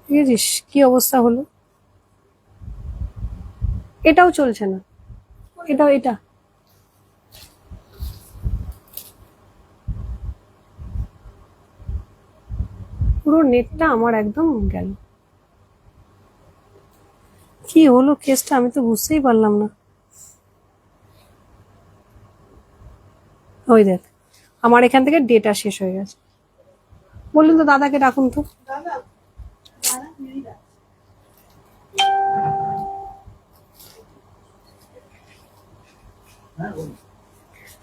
বুঝেছিস কি অবস্থা হলো? এটাও চলছে না, এটা পুরো নেটটা আমার একদম গেল। কি হলো কেসটা, আমি তো বুঝতেই পারলাম না। ওই দেখ, আমার এখান থেকে ডেটা শেষ হয়ে গেছে। বললেন তো দাদাকে ডাকুন তো।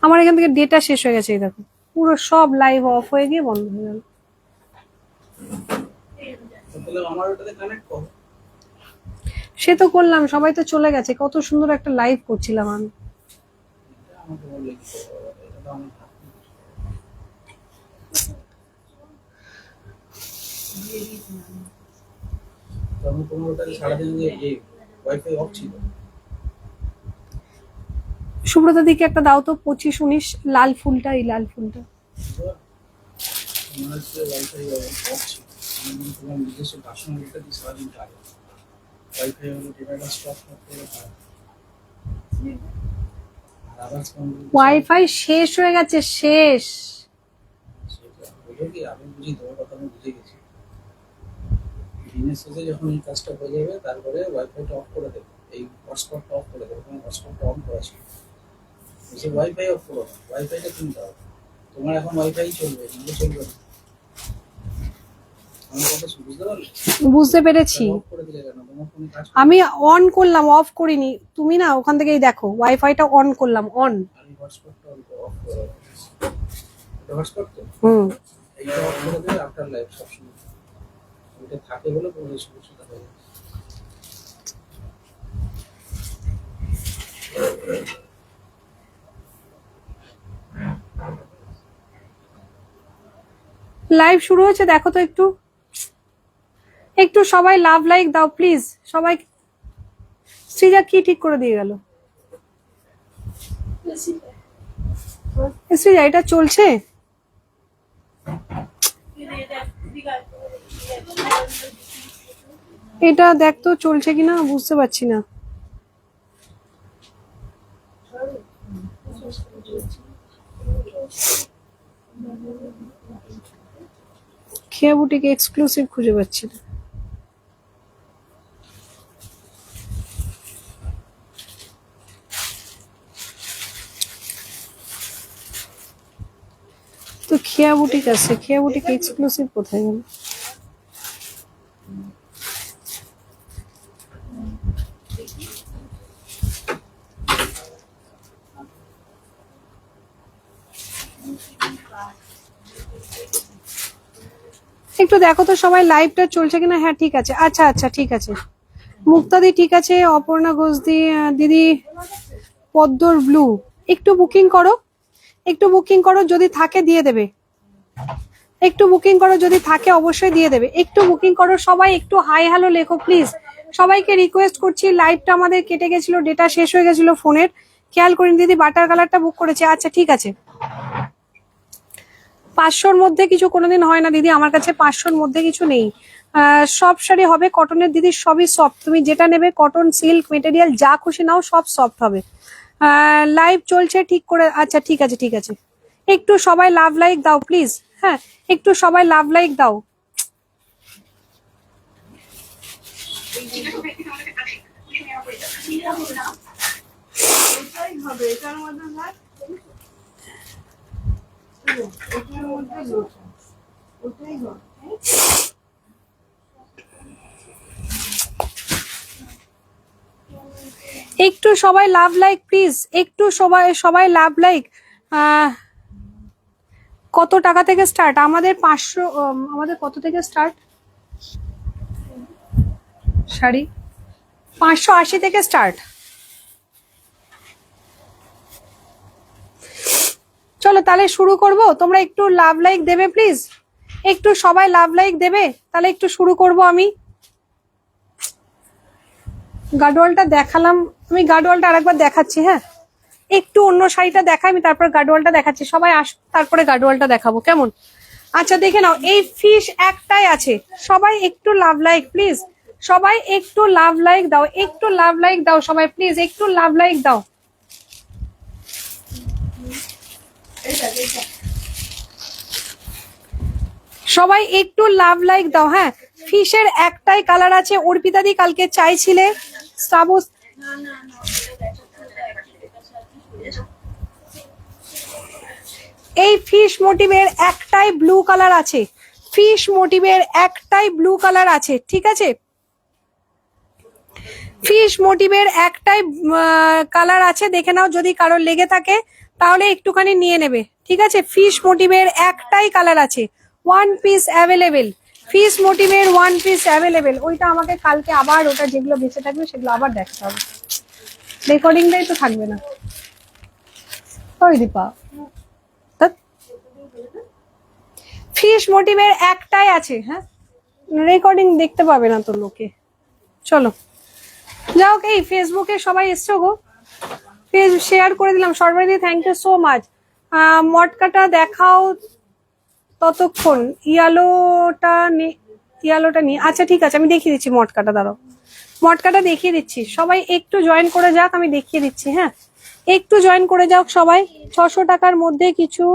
আমার এখান থেকে ডেটা শেষ হয়ে গেছে, এই দেখো পুরো সব লাইভ অফ হয়ে গিয়ে বন্ধ হয়ে গেল। সে তো করলাম, সবাই তো চলে গেছে, কত সুন্দর একটা লাইভ করছিলাম আমি। সুব্রতা দিকে একটা দাও তো, 25-19 লাল ফুলটা, এই লাল ফুলটা। ওয়াইফাই শেষ হয়ে গেছে, শেষ। দিনের শেষে যখন এই কাজটা হয়ে যাবে তারপরে ওয়াইফাইটা অফ করে দেবে, এই হটস্পটটা অফ করে দেবে, তোমার হটস্পটটা অন করা ছিল, সেই ওয়াইফাই অফ করো, ওয়াইফাইটা কিনতে হবে, তোমার এখন ওয়াইফাই চলবে, কিন্তু চলবে না। বুঝতে পেরেছি, আমি অন করলাম, অফ করিনি। তুমি না ওখান থেকেই দেখো, ওয়াইফাইটা অন করলাম, অন। হুম, এইটা অফ করে দেবে আফটার লাইভ সবসময়, এটা থাকে বলে কোনো সমস্যা হয় না। লাইভ শুরু হয়েছে, দেখো তো একটু, একটু সবাই লাভ লাইক দাও প্লিজ সবাই। শ্রীজা কি ঠিক করে দিয়ে গেল? শ্রীজা এটা চলছে? এটা দেখ তো চলছে কিনা, বুঝতে পারছি না। খেয়া বুটিকে এক্সক্লুসিভ খুঁজে পাচ্ছি না। তো খেয়া বুটিক আছে, খেয়া বুটিক এক্সক্লুসিভ কোথায় গেল? একটু দেখো তো সবাই লাইভটা চলছে কিনা। হ্যাঁ ঠিক আছে, আচ্ছা আচ্ছা ঠিক আছে। মুক্তাদি ঠিক আছে, অপর্ণা ঘোষ দিদি, পদ্মর ব্লু, একটু বুকিং করো, একটু বুকিং করো, যদি থাকে দিয়ে দেবে। একটু বুকিং করো, যদি থাকে অবশ্যই দিয়ে দেবে। একটু বুকিং করো সবাই, একটু হাই হ্যালো লেখো প্লিজ। সবাইকে রিকোয়েস্ট করছি, লাইভটা আমাদের কেটে গেছিল, ডেটা শেষ হয়ে গেছিল ফোনের, খেয়াল করিন। দিদি বাটার কালারটা বুক করেছে, আচ্ছা ঠিক আছে। 500-র মধ্যে কিছু কোনোদিন হয় না দিদি, আমার কাছে 500-র মধ্যে কিছু নেই। সব শাড়ি হবে কটনের দিদি, সবই সফট, তুমি যেটা নেবে কটন, সিল্ক, মেটেরিয়াল যা খুশি নাও, সব সফট হবে। লাইভ চলছে ঠিক করে, আচ্ছা ঠিক আছে ঠিক আছে। একটু সবাই লাভ লাইক দাও প্লিজ, হ্যাঁ একটু সবাই লাভ লাইক দাও। একটু সবাই লাভ লাইক প্লিজ, একটু সবাই লাভ লাইক। কত টাকা থেকে স্টার্ট আমাদের? 500, আমাদের কত থেকে স্টার্ট শাড়ি? 580 থেকে স্টার্ট। চলো তাহলে শুরু করব, তোমরা একটু লাভ লাইক দেবে প্লিজ, একটু সবাই লাভ লাইক দেবে, তাহলে একটু শুরু করব আমি। গাডোয়ালটা দেখালাম, আমি গাডোয়ালটা আরেকবার দেখাচ্ছি, হ্যাঁ একটু অন্য শাড়িটা দেখাই আমি, তারপর গাডোয়ালটা দেখাচ্ছি। সবাই আস, তারপরে গাডোয়ালটা দেখাবো, কেমন? আচ্ছা দেখে নাও, এই ফিশ একটাই আছে, সবাই একটু লাভ লাইক প্লিজ, সবাই একটু লাভ লাইক দাও, একটু লাভ লাইক দাও সবাই প্লিজ, একটু লাভ লাইক দাও। সবাই একটু লাভ লাইক দাও। হ্যাঁ, ফিশের একটাই কালার আছে, অর্পিতা দি কালকে চাইছিলে সাবুস। এই ফিশ মোটিভের একটাই ব্লু কালার আছে, ফিশ মোটিভের একটাই ব্লু কালার আছে, ঠিক আছে? ফিশ মোটিভের একটাই কালার আছে, দেখে নাও, যদি কারোর লেগে থাকে তাহলে একটুখানি নিয়ে নেবে, ঠিক আছে? ফিশ মোটিভের একটাই কালার আছে, ওয়ান পিস অ্যাভেলেবেল, ফিশ মোটিভের ওয়ান পিস অ্যাভেলেবেল। ওইটা আমাকে কালকে আবার, ওটা যেগুলো বেঁচে থাকবে সেগুলো আবার দেখতে হবে, রেকর্ডিংটাই তো থাকবে না। ওই দীপা, ফিশ মোটিভের একটাই আছে, হ্যাঁ, রেকর্ডিং দেখতে পাবে না তো লোকে। চলো যাও, এই ফেসবুকে সবাই এসছো গো, পেজ শেয়ার করে দিলাম সর্বাধিক, থ্যাংক ইউ সো মাচ। মটকাটা দেখাও ততক্ষণ, ইয়ালোটা নিয়ে, আচ্ছা ঠিক আছে আমি দেখিয়ে দিচ্ছি মটকাটা, দাঁড়াও মটকাটা দেখিয়ে দিচ্ছি, সবাই একটু জয়েন করে যাক, আমি দেখিয়ে দিচ্ছি। হ্যাঁ, একটু জয়েন করে যাও সবাই। 600 টাকার মধ্যে কিছু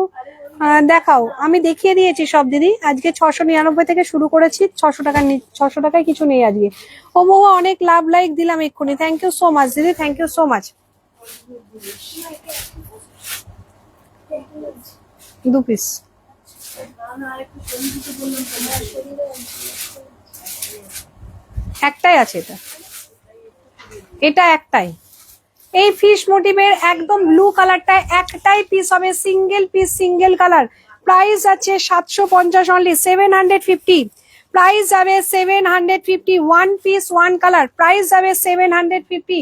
দেখাও, আমি দেখিয়ে দিয়েছি সব দিদি, আজকে 699 থেকে শুরু করেছি, 600 টাকা, 600 টাকায় কিছু নেই আজকে। ও মহুয়া অনেক লাভ লাইক দিলাম এক্ষুনি, থ্যাংক ইউ সো মাচ দিদি, thank you so much. 2 piece একটাই আছে, এটা একটাই। এই ফিশ মোটিভের একদম ব্লু কালারটা একটাই পিস হবে, single piece, single colour. Price আছে 750 অনলি, 750, প্রাইস যাবে 750, one piece one colour, price যাবে 750,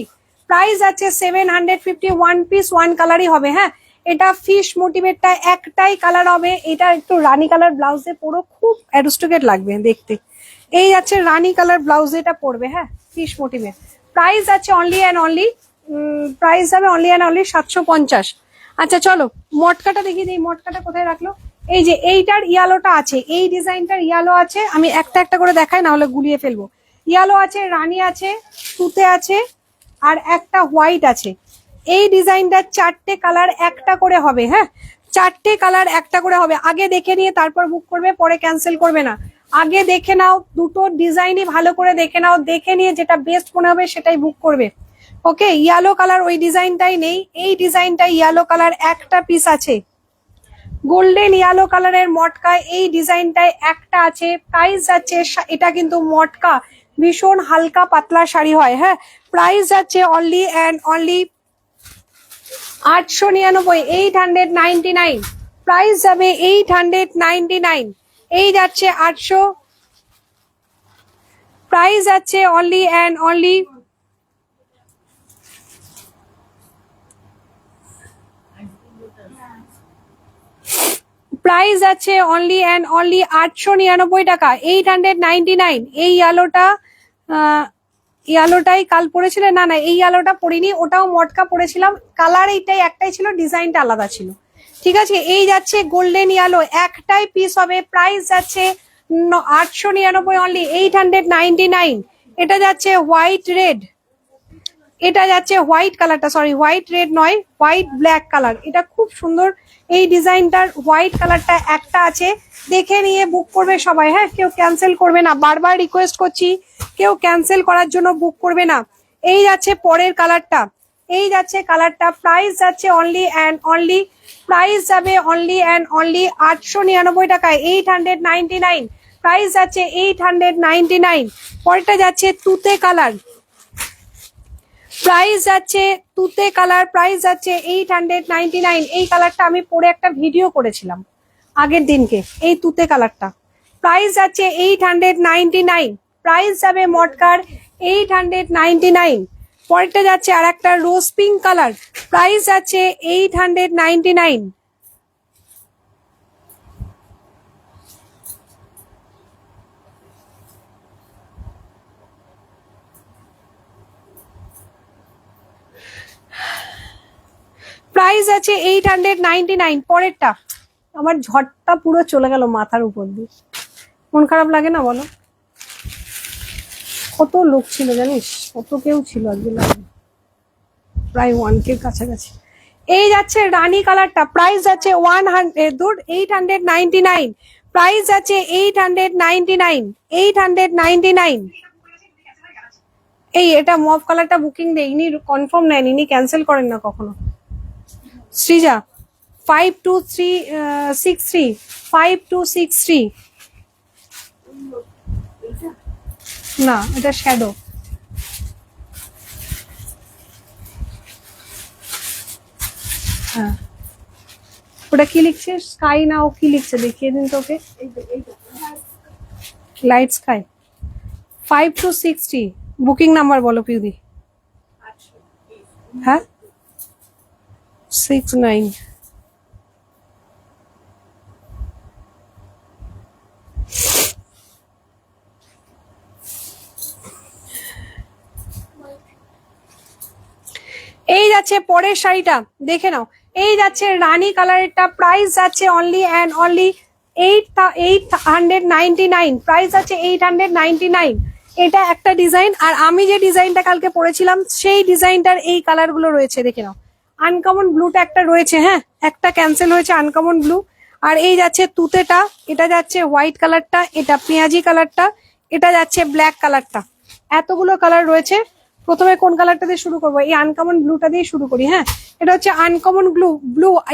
প্রাইস আছে 750, ওয়ান পিস ওয়ান কালারই হবে। হ্যাঁ, এটা ফিশ মোটিভেরটা একটাই কালার হবে, এটা একটু রানী কালার ব্লাউজে পরো, খুব অ্যারিস্টোক্রেট লাগবে দেখতে। এই আছে রানী কালার ব্লাউজ, এটা পরবে। হ্যাঁ, ফিশ মোটিভের প্রাইস আছে অনলি অ্যান্ড অনলি, প্রাইস যাবে অনলি অ্যান্ড অনলি 750। আচ্ছা চলো মটকাটা দেখিয়ে দিই, মটকাটা কোথায় রাখলো, এই যে এইটার ইয়ালোটা আছে, এই ডিজাইনটার ইয়ালো আছে, আমি একটা একটা করে দেখাই না হলে গুলিয়ে ফেলবো। ইয়ালো আছে, রানী আছে, তুতে আছে, আর একটা হোয়াইট আছে। এই ডিজাইনটার 4টে কালার একটা করে হবে। হ্যাঁ, 4টে কালার একটা করে হবে, আগে দেখে নিয়ে তারপর বুক করবে, পরে ক্যান্সেল করবে না, আগে দেখে নাও, দুটো ডিজাইনই ভালো করে দেখে নাও, দেখে নিয়ে যেটা বেস্ট মনে হবে সেটাই বুক করবে। ওকে, ইয়েলো কালার ওই ডিজাইনটাই নেই, এই ডিজাইনটাই ইয়েলো কালার একটা পিস আছে, গোল্ডেন ইয়েলো কালারের মটকা এই ডিজাইনটায় একটা আছে। প্রাইস যাচ্ছে, এটা কিন্তু মটকা ভীষণ হালকা পাতলা শাড়ি হয়। হ্যাঁ, প্রাইস যাচ্ছে অনলি অ্যান্ড অনলি 899, 899, প্রাইস যাবে 899, এই যাচ্ছে 800, প্রাইস যাচ্ছে অনলি অ্যান্ড অনলি প্রাইস আছে অনলি অ্যান্ড অনলি 899 টাকা, 899। এই ইয়ালোটাই কাল পরেছিলেন, না না এই ইয়ালোটা পরিনি, ওটাও মটকা পরেছিলাম, কালার এইটাই একটাই ছিল, ডিজাইনটা আলাদা ছিল। ঠিক আছে, এই যাচ্ছে গোল্ডেন ইয়ালো, একটাই পিস হবে, প্রাইস যাচ্ছে 899 অনলি, 899। এটা যাচ্ছে হোয়াইট রেড, এটা যাচ্ছে হোয়াইট কালারটা, সরি হোয়াইট রেড নয়, হোয়াইট ব্ল্যাক কালার, এটা খুব সুন্দর। এই ডিজাইনটার হোয়াইট কালারটা একটা আছে, দেখে নিয়ে বুক করবে সবাই। হ্যাঁ, কেউ ক্যান্সেল করবে না, বারবার রিকোয়েস্ট করছি, কেউ ক্যান্সেল করার জন্য বুক করবে না। এই যাচ্ছে পরের কালারটা, এই যাচ্ছে কালারটা, প্রাইস যাচ্ছে অনলি অ্যান্ড অনলি, প্রাইস যাবে অনলি অ্যান্ড অনলি 899 টাকায়, 899, প্রাইস যাচ্ছে 899। পরেরটা যাচ্ছে তুতে কালার, প্রাইস যাচ্ছে তুতে কালার, প্রাইস যাচ্ছে 899। এই কালারটা আমি পরে একটা ভিডিও করেছিলাম আগের দিনকে, এই তুতে কালারটা, প্রাইস যাচ্ছে 899, প্রাইস যাবে মটকার 899। পরেরটা যাচ্ছে আর একটা রোজ পিঙ্ক কালার, প্রাইস যাচ্ছে 899। প্রাইস আছে 899। পরেরটা আমার ঝড়টা পুরো চলে গেল মাথার উপর দিয়ে। মন খারাপ লাগে না বলো? কত লোক ছিল জানিস, কত কেউ ছিল আজকে লাইভে, প্রায় 1K কাছাকাছি। এই যাচ্ছে রানী কালারটা, প্রাইস যাচ্ছে 899, প্রাইস যাচ্ছে 899, 899। এই এটা মভ কালারটা বুকিং দেয়, ইনি কনফার্ম নেন, ইনি ক্যান্সেল করেন না কখনো। সৃজা 5263, 5263। না এটা শ্যাডো। হ্যাঁ ওটা কি লিখছে, স্কাই না ও কি লিখছে দেখিয়ে দিন তোকে। Light sky 5260। বুকিং নাম্বার বলো পিউদি। হ্যাঁ 69। এই যাচ্ছে পরের শাড়িটা, দেখে নাও। এই যাচ্ছে রানী কালারেরটা, প্রাইস যাচ্ছে অনলি অ্যান্ড অনলি 899, প্রাইস আছে 899। এটা একটা ডিজাইন, আর আমি যে ডিজাইনটা কালকে পরেছিলাম সেই ডিজাইনটার এই কালার গুলো রয়েছে, দেখে নাও। আনকমন ব্লুটা একটা রয়েছে, হ্যাঁ একটা ক্যান্সেল হয়েছে আনকমন ব্লু। আর এই যাচ্ছে তুতেটা, এটা যাচ্ছে হোয়াইট কালারটা, এটা পেঁয়াজি কালারটা, এটা যাচ্ছে ব্ল্যাক কালারটা। এতগুলো কালার রয়েছে। প্রথমে কোন কালারটা দিয়ে শুরু করবো? এই আনকমন ব্লুটা দিয়ে শুরু করি। হ্যাঁ এটা হচ্ছে আনকমন ব্লু,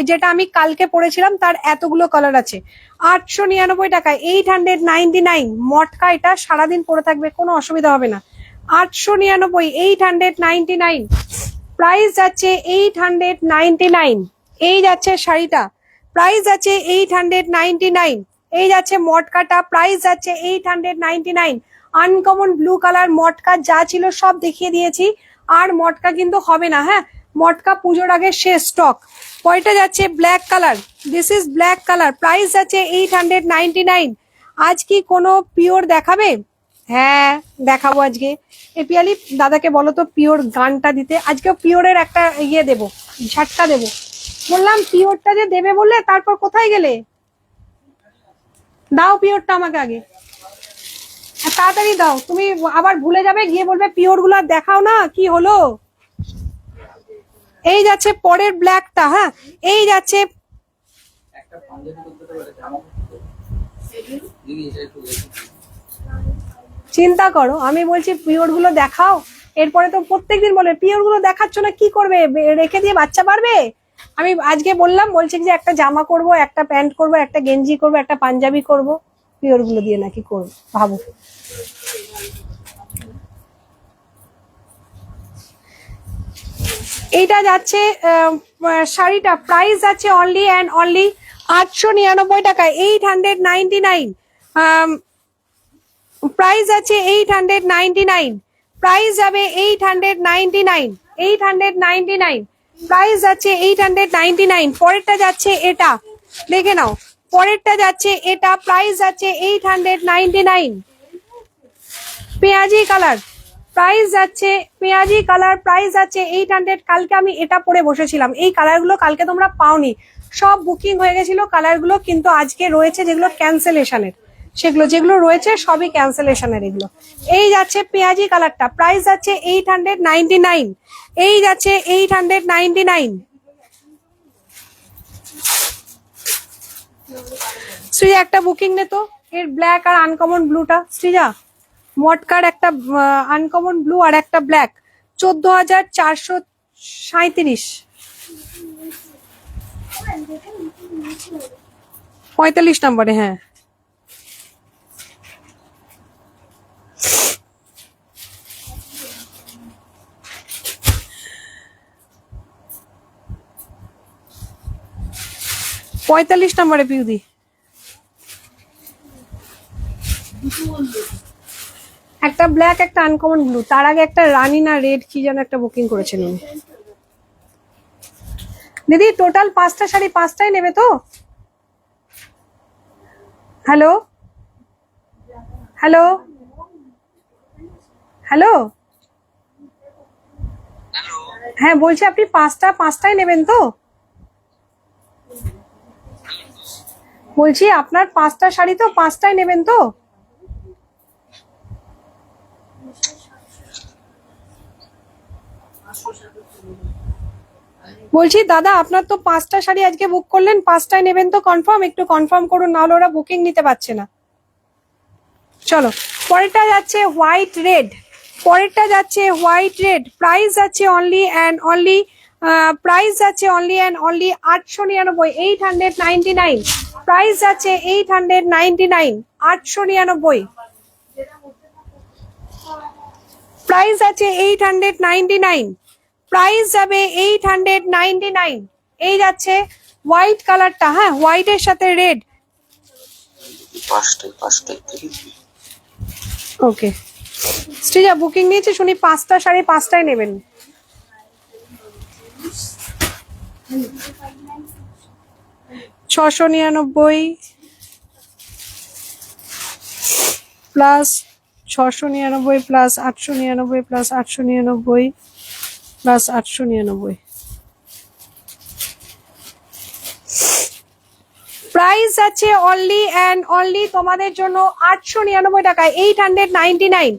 যেটা আমি কালকে পরেছিলাম, তার এতগুলো কালার আছে। 899 টাকায়, 899 মটকা। এটা সারাদিন পরে থাকবে, কোনো অসুবিধা হবে না। 899, 899, প্রাইস যাচ্ছে 899। এই যাচ্ছে শাড়িটা, প্রাইস আছে 899। এই যাচ্ছে মটকাটা, প্রাইস যাচ্ছে 899। আনকমন ব্লু কালার মটকা যা ছিল সব দেখিয়ে দিয়েছি, আর মটকা কিন্তু হবে না। হ্যাঁ মটকা পুজোর আগে শেষ স্টক। পরেরটা যাচ্ছে black colour, this is black colour, price যাচ্ছে 899। আজ কি কোনো পিওর দেখাবে? হ্যাঁ দেখাবো আজকে। এ পিয়ালি দাদাকে বলো তো পিওর গানটা দিতে, আজকে পিওরের একটা ইয়ে দেবো, ঝাটকা দেবো। বললাম পিওরটা যে দেবে বললে, তারপর কোথায় গেলে? দাও পিওরটা আমাকে আগে, তাড়াতাড়ি দাও। তুমি আবার ভুলে যাবে, গিয়ে বলবে পিওর গুলো দেখাও না, কি হলো। এই যাচ্ছে পরের ব্ল্যাকটা। হ্যাঁ এই যাচ্ছে, চিন্তা করো, আমি বলছি পিওর গুলো দেখাও, এরপরে তো প্রত্যেকদিন বলে পিওর গুলো দেখাচ্ছ না, কি করবে, রেখে দিয়ে বাচ্চা পারবে? আমি আজকে বললাম, বলছি যে একটা জামা করব, একটা প্যান্ট করব, একটা গেঞ্জি করব, একটা পাঞ্জাবি করব, পিওর গুলো দিয়ে নাকি করবো, ভাবো। এইটা যাচ্ছে শাড়িটা, প্রাইস আছে অনলি অ্যান্ড অনলি 899 টাকায়, 899। প্রাইস আছে 899, প্রাইস যাবে 899, 899, প্রাইস যাচ্ছে 899। পরেরটা যাচ্ছে এটা, দেখে নাও, পরেরটা যাচ্ছে এটা, প্রাইস যাচ্ছে 899। পেঁয়াজি কালার, প্রাইস যাচ্ছে পেঁয়াজি কালার, প্রাইস আছে 800। কালকে আমি এটা পরে বসেছিলাম, এই কালারগুলো কালকে তোমরা পাওনি, সব বুকিং হয়ে গেছিল কালারগুলো, কিন্তু আজকে রয়েছে যেগুলো ক্যান্সেলেশনের, সেগুলো যেগুলো রয়েছে সবই ক্যান্সেলেশনের এগুলো। এই যাচ্ছে পেঁয়াজি কালারটা, প্রাইস যাচ্ছে 899। এই যাচ্ছে 899। শ্রীজা একটা বুকিং নে তো, এর ব্ল্যাক আর আনকমন ব্লুটা। শ্রীজা মটকার একটা আনকমন ব্লু আর একটা ব্ল্যাক, 14,437, 45 নম্বরে। হ্যাঁ পঁয়তাল্লিশ নম্বরে পিউদি। একটা ব্ল্যাক, একটা আনকমন ব্লু, তার আগে একটা রানী না রেড কি যেন একটা বুকিং করেছেন উনি। দিদি টোটাল 5টা শাড়ি, 5টাই নেবে তো? হ্যালো হ্যালো হ্যালো, হ্যাঁ বলছি আপনি 5টাই নেবেন তো? বলছি আপনার 5টা শাড়ি তো 5টাই নেবেন তো? বলছি দাদা আপনার তো 5টা শাড়ি আজকে বুক করলেন, 5টাই নেবেন তো কনফার্ম? একটু কনফার্ম করুন, নাহলে ওরা বুকিং নিতে পারছে না। চলো পরেরটা যাচ্ছে হোয়াইট রেড। পরেরটা যাচ্ছে হোয়াইট রেড, প্রাইস আছে অনলি অ্যান্ড অনলি, প্রাইস আছে অনলি অ্যান্ড অনলি 899, 899। প্রাইস আছে 899, 899। প্রাইস আছে 899, প্রাইস যাবে 899। এই যাচ্ছে হোয়াইট কালারটা, হ্যাঁ হোয়াইটের সাথে রেড। ওকে শ্রীজা বুকিং নিয়েছে, শুনি 5টা শাড়ি 5টাই নেবেন। $699 plus 699 plus 899 plus 899 plus 899। Price আছে অনলি অ্যান্ড অনলি তোমাদের জন্য 899 টাকায়, 899।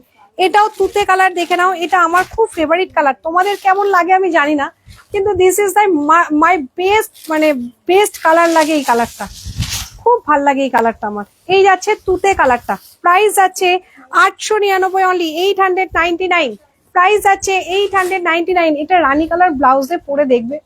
এটাও তুতে কালার, দেখে নাও, এটা আমার খুব ফেভারিট কালার। তোমাদের কেমন লাগে আমি জানি না, কিন্তু দিস ইজ মাই বেস্ট, মানে বেস্ট কালার লাগে এই কালারটা, খুব ভাল লাগে এই কালারটা আমার। এই যাচ্ছে তুতে কালারটা, প্রাইস আছে 899 অনলি, 899। প্রাইস আছে 899। এটা রানী কালার ব্লাউজে পরে দেখবে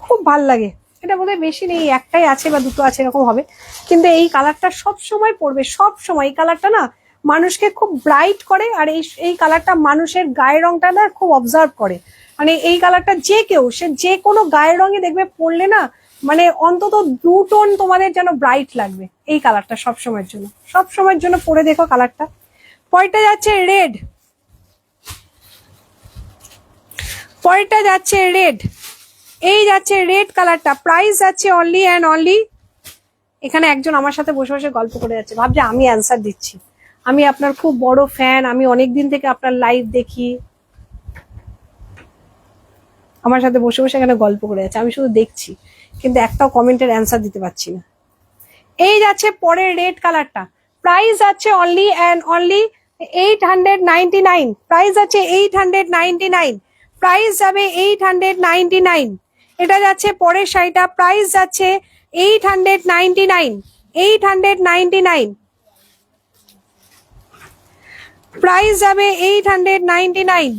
খুব ভাল লাগে। এটা বোধহয় বেশি নেই, একটাই আছে বা দুটো আছে এরকম হবে, কিন্তু এই কালারটা সব সময় পরবে, সব সময়। এই কালারটা না মানুষকে খুব ব্রাইট করে, আর এই কালারটা মানুষের গায়ের রংটা না খুব অবজার্ভ করে। মানে এই কালারটা যে কেউ, সে যে কোনো গায়ের রঙে দেখবে পরলে না, মানে অন্তত 2 টোন তোমাদের যেন ব্রাইট লাগবে। এই কালারটা সব সময়ের জন্য, সব সময়ের জন্য পরে দেখো কালারটা। পরেরটা যাচ্ছে রেড। পরেরটা যাচ্ছে রেড। এই যাচ্ছে রেড কালারটা, প্রাইস যাচ্ছে অনলি অ্যান্ড অনলি। এখানে একজন আমার সাথে বসে বসে গল্প করে যাচ্ছে, ভাবছে আমি অ্যান্সার দিচ্ছি। আমি আপনার খুব বড় ফ্যান, আমি অনেকদিন থেকে আপনার লাইভ দেখি। আমার সাথে বসে বসে এখানে গল্প করে যাচ্ছে, আমি শুধু দেখছি, কিন্তু একটাও কমেন্টের অ্যান্সার দিতে পারছি না। এই যাচ্ছে পরের রেড কালারটা, প্রাইস আছে অনলি অ্যান্ড অনলি 899। প্রাইস আছে 899, প্রাইস যাবে 899। এটা যাচ্ছে পরের শাড়িটা, প্রাইস যাচ্ছে 899, 899। প্রাইস যাবে 899।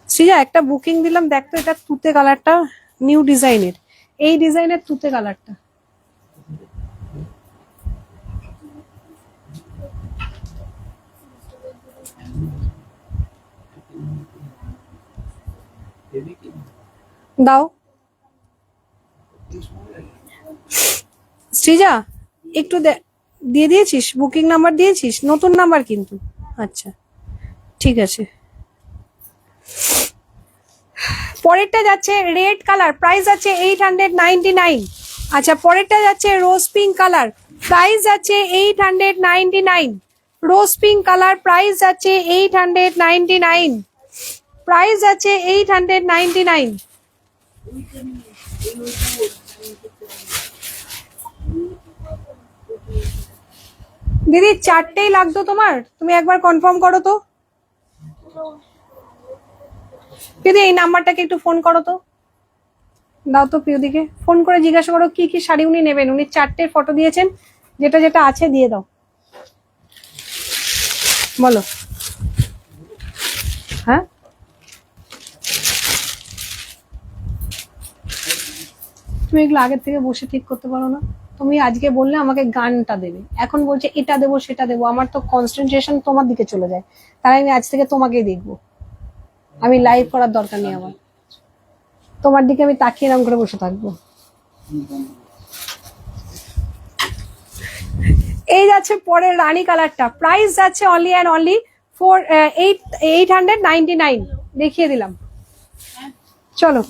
শ্রীজা একটা বুকিং দিলাম, দেখতো এটা তুতে কালারটা, নিউ ডিজাইনের, এই ডিজাইনের তুতে কালারটা। দাও শ্রীজা, একটু দিয়ে দিয়েছিস? বুকিং নাম্বার দিয়েছিস? নতুন নাম্বার কিন্তু। আচ্ছা ঠিক আছে। পরেরটা যাচ্ছে রেড কালার, প্রাইস আছে 899। আচ্ছা পরেরটা যাচ্ছে রোজ পিঙ্ক কালার, প্রাইস আছে 899। রোজ পিঙ্ক কালার, প্রাইস আছে 899। প্রাইস আছে 899। দিদি 4টেই লাগতো তোমার? তুমি একবার কনফার্ম করো তো দিদি, এই নাম্বারটাকে একটু ফোন করো তো, দাও তো প্রিয়দিকে ফোন করে জিজ্ঞাসা করো কি কি শাড়ি উনি নেবেন। উনি 4টে ফটো দিয়েছেন, যেটা যেটা আছে দিয়ে দাও, বলো। হ্যাঁ তুমি এগুলো আগের থেকে বসে ঠিক করতে পারো না? তুমি আজকে বললে আমাকে গানটা দেবে, এখন বলছে এটা দেবো সেটা দেবো, আমার তো কনসেন্ট্রেশন তোমার দিকে চলে যায়। তাই আমি আজ থেকে তোমাকেই দেখবো, আমি লাইভ করার দরকার নেই আমার, তোমার দিকে আমি তাকিয়ে এরকম করে বসে থাকবো। এই যাচ্ছে পরের রানী কালারটা, প্রাইস যাচ্ছে অনলি অ্যান্ড অনলি 899। দেখিয়ে দিলাম, চলো।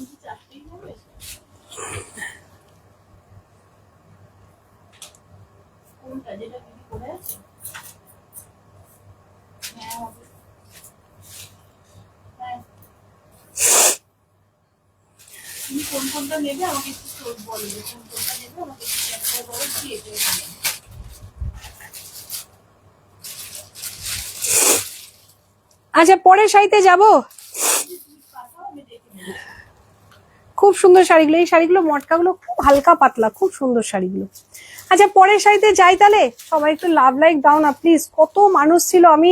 আচ্ছা পরের শাড়িতে যাব। খুব সুন্দর শাড়িগুলো, এই শাড়িগুলো মটকাগুলো খুব হালকা পাতলা, খুব সুন্দর শাড়িগুলো। আচ্ছা পরের শাড়িতে যাই তাহলে। সবাই একটু লাভ লাইক দাও না প্লিজ। কত মানুষ ছিল, আমি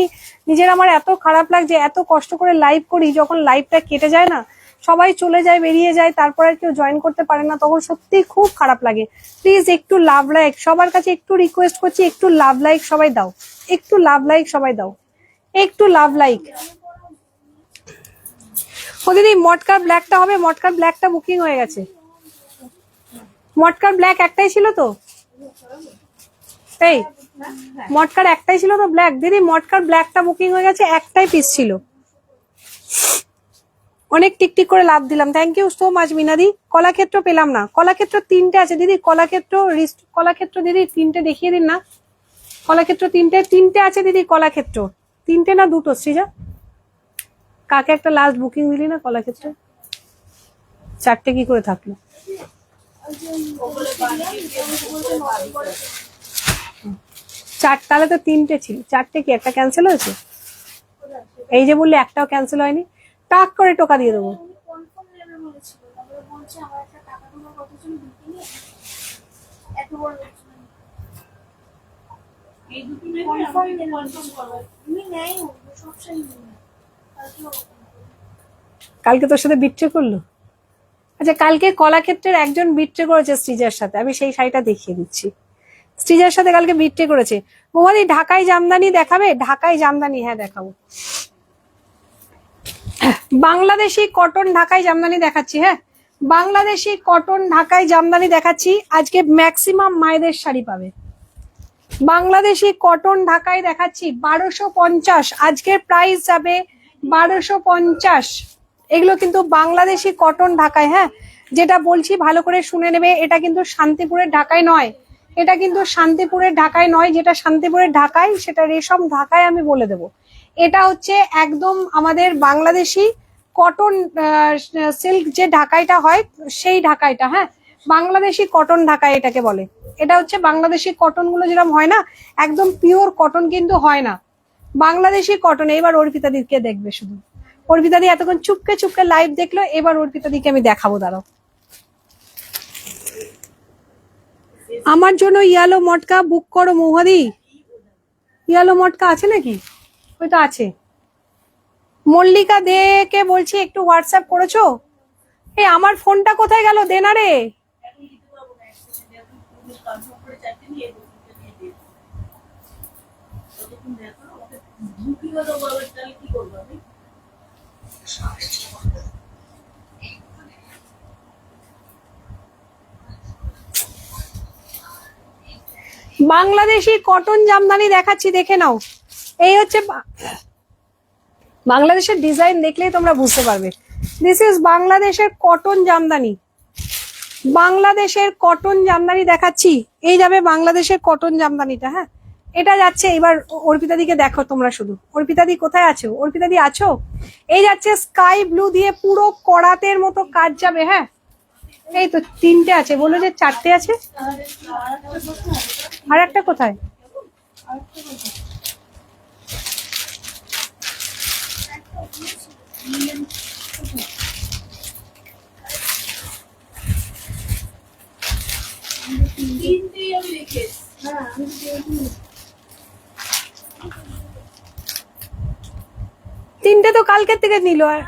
নিজের আমার এত খারাপ লাগছে, এত কষ্ট করে লাইভ করি, যখন লাইভটা কেটে যায় না, সবাই চলে যায়, বেরিয়ে যায়, তারপর আর কেউ জয়েন করতে পারে না, তখন সত্যি খুব খারাপ লাগে। প্লিজ একটু লাভ লাইক, সবার কাছে একটু রিকোয়েস্ট করছি, একটু লাভ লাইক সবাই দাও, একটু লাভ লাইক সবাই দাও, একটু লাভ লাইক। ও দিদি মটকার ব্ল্যাকটা হবে, মটকার ব্ল্যাকটা বুকিং হয়ে গেছে। মটকার ব্ল্যাক একটাই ছিল তো, এই মটকার একটাই ছিল তো ব্ল্যাক। দিদি মটকার ব্ল্যাকটা বুকিং হয়ে গেছে, একটাই পিস ছিল। অনেক টিকটিক করে লাভ দিলাম, থ্যাংক ইউ সো মাচ মিনাদি। কলাক্ষেত্র পেলাম না, কলাক্ষেত্র তিনটে আছে দিদি, কলাক্ষেত্র দিদি তিনটে দেখিয়ে দিন না। কলাক্ষেত্র তিনটে আছে দিদি, কলাক্ষেত্র তিনটে না দুটো? সৃজা কাকে একটা লাস্ট বুকিং দিলি না কলাক্ষেত্রে? চারটে কি করে থাকলো? তাহলে তো তিনটে ছিল, চারটে কি একটা ক্যান্সেল হয়েছে? এই যে বললে একটাও ক্যান্সেল হয়নি, টাক করে টোকা দিয়ে দেবো। কালকে তোর সাথে বিট্রে করলো? আচ্ছা কালকে কলাক্ষেত্রের একজন বিট্রে করেছে শ্রীজার সাথে, আমি সেই শাড়িটা দেখিয়ে দিচ্ছি। শ্রীজার সাথে কালকে বিট্রে করেছে। মোহাদি ঢাকাই জামদানি দেখাবে? ঢাকাই জামদানি হ্যাঁ দেখাবো। বাংলাদেশি কটন ঢাকাই জামদানি দেখাচ্ছি। হ্যাঁ বাংলাদেশি কটন ঢাকাই জামদানি দেখাচ্ছি। আজকে ম্যাক্সিমাম মায়েদের শাড়ি পাবে। বাংলাদেশি কটন ঢাকাই দেখাচ্ছি 1250, আজকের প্রাইস যাবে 1250। এগুলো কিন্তু বাংলাদেশি কটন ঢাকায়। হ্যাঁ যেটা বলছি ভালো করে শুনে নেবে, এটা কিন্তু শান্তিপুরের ঢাকায় নয়, এটা কিন্তু শান্তিপুরের ঢাকায় নয়। যেটা শান্তিপুরের ঢাকায় সেটা রেশম ঢাকায় আমি বলে দেব। এটা হচ্ছে একদম আমাদের বাংলাদেশি কটন সিল্ক যে ঢাকাইটা হয় সেই ঢাকাইটা। হ্যাঁ বাংলাদেশি কটন ঢাকাই এটাকে বলে। এটা হচ্ছে বাংলাদেশি কটন গুলো যেরকম হয় না, একদম পিওর কটন কিন্তু হয় না, বাংলাদেশি কটন। এবার অর্পিতা দিকে দেখবে, শুধু অর্পিতা দি এতক্ষণ চুপকে চুপকে লাইভ দেখলো, এবার অর্পিতা দিকে আমি দেখাবো, দাঁড়াও। আমার জন্য ইয়ালো মটকা বুক করো মৌহাদি। ইয়ালো মটকা আছে নাকি? ওই তো আছে। মল্লিকা দে কে বলছি একটু হোয়াটসঅ্যাপ করেছো? এই আমার ফোনটা কোথায় গেল, দে না রে। বাংলাদেশি কটন জামদানি দেখাচ্ছি, দেখে নাও। এই হচ্ছে বাংলাদেশের ডিজাইন, দেখলেই তোমরা বুঝতে পারবে। দিস ইজ বাংলাদেশের কটন জামদানি, বাংলাদেশের কটন জামদানি দেখাচ্ছি। এই যাবে বাংলাদেশের কটন জামদানিটা। হ্যাঁ এটা যাচ্ছে। এবার অর্পিতা দিকে দেখো তোমরা, শুধু অর্পিতা দি কোথায় আছো? অর্পিতা দি আছো? এই যাচ্ছে স্কাই ব্লু দিয়ে পুরো করাতের মতো কাজ যাবে। হ্যাঁ এই তো তিনটে আছে, বলো যে চারটে আছে। আর একটা কোথায়? তিনটে তো কালকের থেকে নিল। আর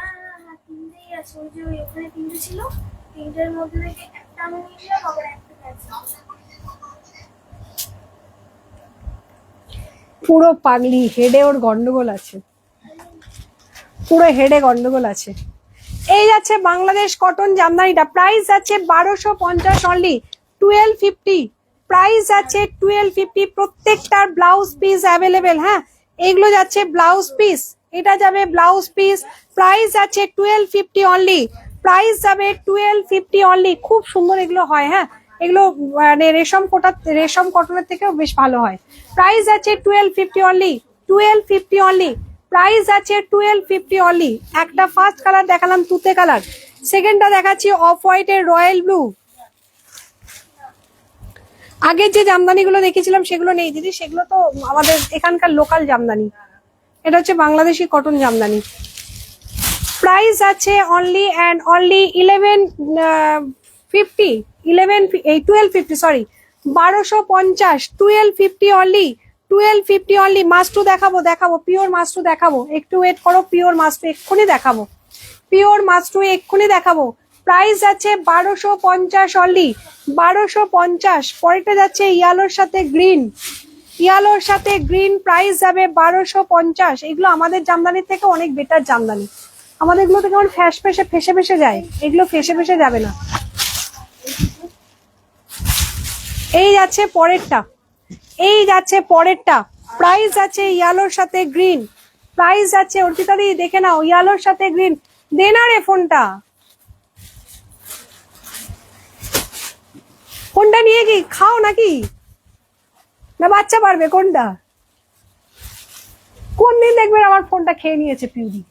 পুরো পাগলি, হেডে ওর গন্ডগোল আছে, পুরো হেডে গন্ডগোল আছে। এই যাচ্ছে বাংলাদেশ কটন জামদানিটা, প্রাইস যাচ্ছে 1250 অনলি, 1250 প্রাইস যাচ্ছে, 1250। প্রত্যেকটার ব্লাউজ পিস অ্যাভেলেবেল। হ্যাঁ এগুলো যাচ্ছে ব্লাউজ পিস, এটা যাবে ব্লাউজ পিস। প্রাইস যাচ্ছে 1250 অনলি, প্রাইস যাবে 1250 অনলি। খুব সুন্দর এগুলো হয়। হ্যাঁ এগুলো মানে রেশম কটনের থেকেও বেশ ভালো হয়। প্রাইস আছে 1250 অনলি, 1250 অনলি, প্রাইস আছে 1250 অনলি। একটা ফার্স্ট কালার দেখালাম তুতে কালার, সেকেন্ডটা দেখাচ্ছি অফ হোয়াইটের রয়্যাল ব্লু। আগের যে জামদানিগুলো দেখেছিলাম সেগুলো নেই দিদি, সেগুলো তো আমাদের এখানকার লোকাল জামদানি, এটা হচ্ছে বাংলাদেশি কটন জামদানি। প্রাইস আছে only and only 1150, 1250 sorry 1250, 1250 only, 1250 only. মাস্টু দেখাবো পিওর মাস্টু দেখাবো, একটু ওয়েট করো, পিওর মাস্টু এক্ষুনি দেখাবো, পিওর মাস্টু এক্ষুনি দেখাবো। প্রাইস আছে 1250 অনলি, 1250। পরেরটা যাচ্ছে ইয়ালোর সাথে গ্রিন, ইয়ালোর সাথে গ্রিন, প্রাইস যাবে 1250। এগুলো আমাদের জামদানির থেকে অনেক বেটার জামদানি, আমাদের এগুলো থেকে আমার ফেসে ফেসে যায়, এগুলো ফেসে ফেসে যাবে না। এই যাচ্ছে পরেরটা, এই যাচ্ছে পরেরটা, প্রাইস আছে ইয়ালোর সাথে গ্রিন, প্রাইস আছে অর্পিতা দি দেখে নাও, ইয়ালোর সাথে গ্রিন। দে না রে ফোনটা, ফোনটা নিয়ে কি খাও নাকি, না বাচ্চা পারবে কোনটা? কোন দিন দেখবেন আমার ফোনটা খেয়ে নিয়েছে পিউরি।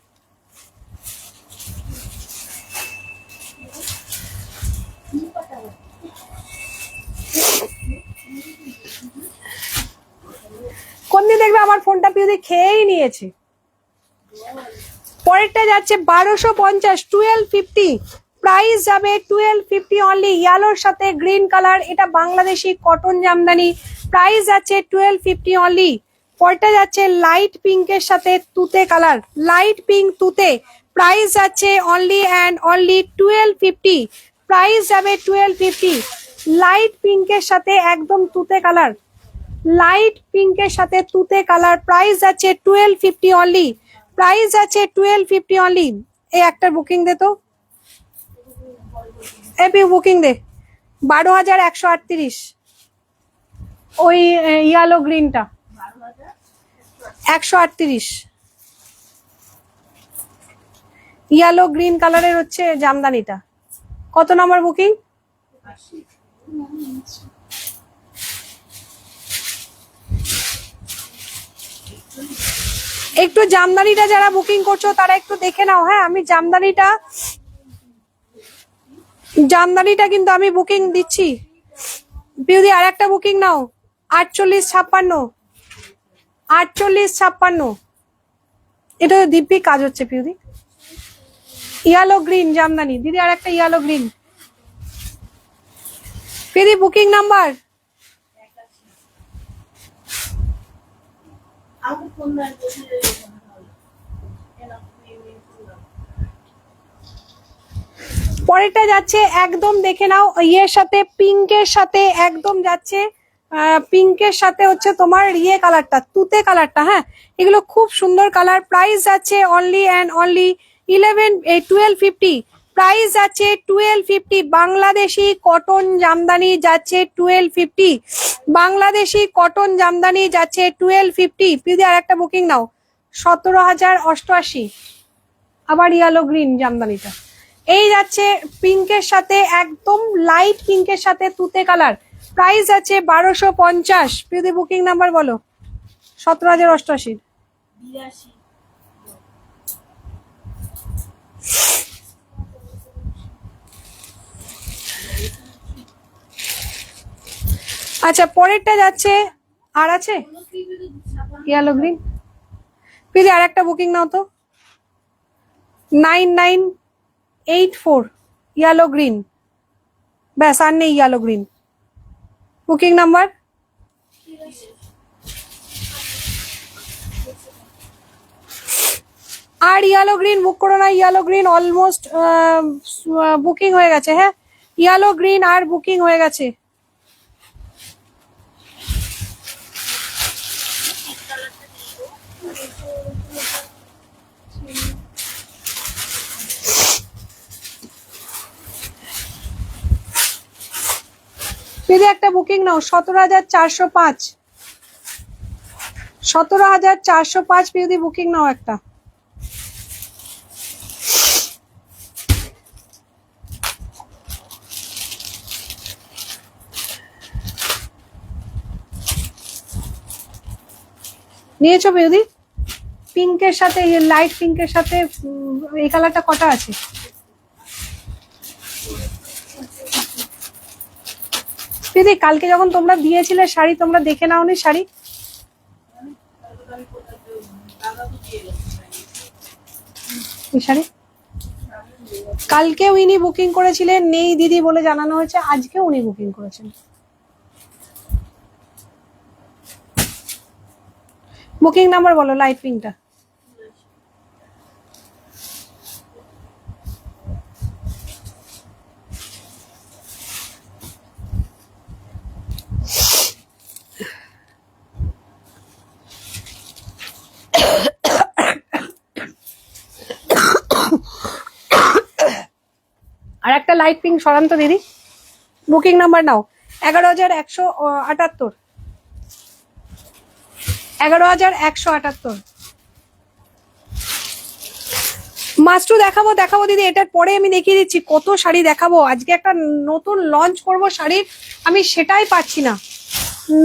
কোন দিন দেখবে আমার ফোনটা পিউরি খেয়েই নিয়েছে। পরেরটা যাচ্ছে 1250, 1250, প্রাইস যাবে 1250 অনলি, ইয়ালোর সাথে গ্রিন কালার, এটা বাংলাদেশি কটন জামদানি, প্রাইস আছে 1250 অনলি। পরেরটা যাচ্ছে লাইট পিঙ্কের সাথে তুতে কালার, লাইট পিঙ্ক তুতে, প্রাইস আছে অনলি অ্যান্ড অনলি 1250, প্রাইস যাবে 1250। লাইট পিঙ্কের সাথে একদম তুতে কালার, লাইট পিঙ্কের সাথে তুতে কালার, প্রাইস আছে 1250 অনলি, প্রাইস আছে 1250 অনলি। এই একটা বুকিং দে তো, এপি বুকিং দে 12,138, ওই ইয়ালো গ্রিনটা 138, ইয়ালো গ্রিন কালারের হচ্ছে জামদানিটা। কত নম্বর বুকিং? একটু জামদানিটা যারা বুকিং করছো তারা একটু দেখে নাও, হ্যাঁ আমি জামদানিটা কিন্তু আমি বুকিং দিচ্ছি। পিউদি আর একটা বুকিং নাও, 4856, 4856, এটা দিব্যি কাজ হচ্ছে পিউদি। ইয়ালো গ্রিন জামদানি দিদি, আর একটা ইয়ালো গ্রিন। পিউদি বুকিং নাম্বার পরেরটা যাচ্ছে একদম দেখে নাও, ইয়ের সাথে পিঙ্কের সাথে একদম যাচ্ছে, পিঙ্কের সাথে হচ্ছে তোমার ইয়ে কালারটা, তুতে কালারটা, হ্যাঁ এগুলো খুব সুন্দর কালার। প্রাইস যাচ্ছে অনলি অ্যান্ড অনলি 1250, প্রাইস যাচ্ছে 1250। বাংলাদেশি কটন জামদানি যাচ্ছে 1250, বাংলাদেশি কটন জামদানি যাচ্ছে 1250। পিউদি আর একটা বুকিং নাও, 17,088, আবার ইয়েলো গ্রিন জামদানিটা। এই যাচ্ছে পিঙ্কের সাথে একদম লাইট পিঙ্কের সাথে তুতে কালার, প্রাইস আছে 1250। পিউদি বুকিং নাম্বার বলো, 17,088। আচ্ছা পরেরটা যাচ্ছে, আর আছে ইয়েলো গ্রিন। পিউদি আর একটা বুকিং নাও তো, 9984, ইয়েলো গ্রিন, ব্যাস আর নেই ইয়েলো গ্রিন। বুকিং নাম্বার আর ইয়েলো গ্রিন বুক করো না, ইয়েলো গ্রিন অলমোস্ট বুকিং হয়ে গেছে, হ্যাঁ ইয়েলো গ্রিন আর বুকিং হয়ে গেছে। পিউদি একটা বুকিং নাও, 17,405, 17,405। পিউদি বুকিং নাও একটা। নিয়েছো বিউদি? পিঙ্কের সাথে, লাইট পিঙ্কের সাথে এই কালারটা কটা আছে? দিদি কালকে যখন তোমরা দিয়েছিলে শাড়ি, তোমরা দেখে নাওনি শাড়ি? শাড়ি কালকেও ইনি বুকিং করেছিলেন, নেই দিদি বলে জানানো হয়েছে, আজকেও উনি বুকিং করেছেন। বুকিং নাম্বার বলো লাইট পিঙ্কটা। আর একটা লাইট পিঙ্ক সরান্ত দিদি, বুকিং নাম্বার নাও 11,178। 11,178। মাস্টু দেখাবো দেখাবো দিদি, এটার পরে আমি দেখিয়ে দিচ্ছি কত শাড়ি দেখাবো। আজকে একটা নতুন লঞ্চ করব শাড়ির, আমি সেটাই পাচ্ছি না।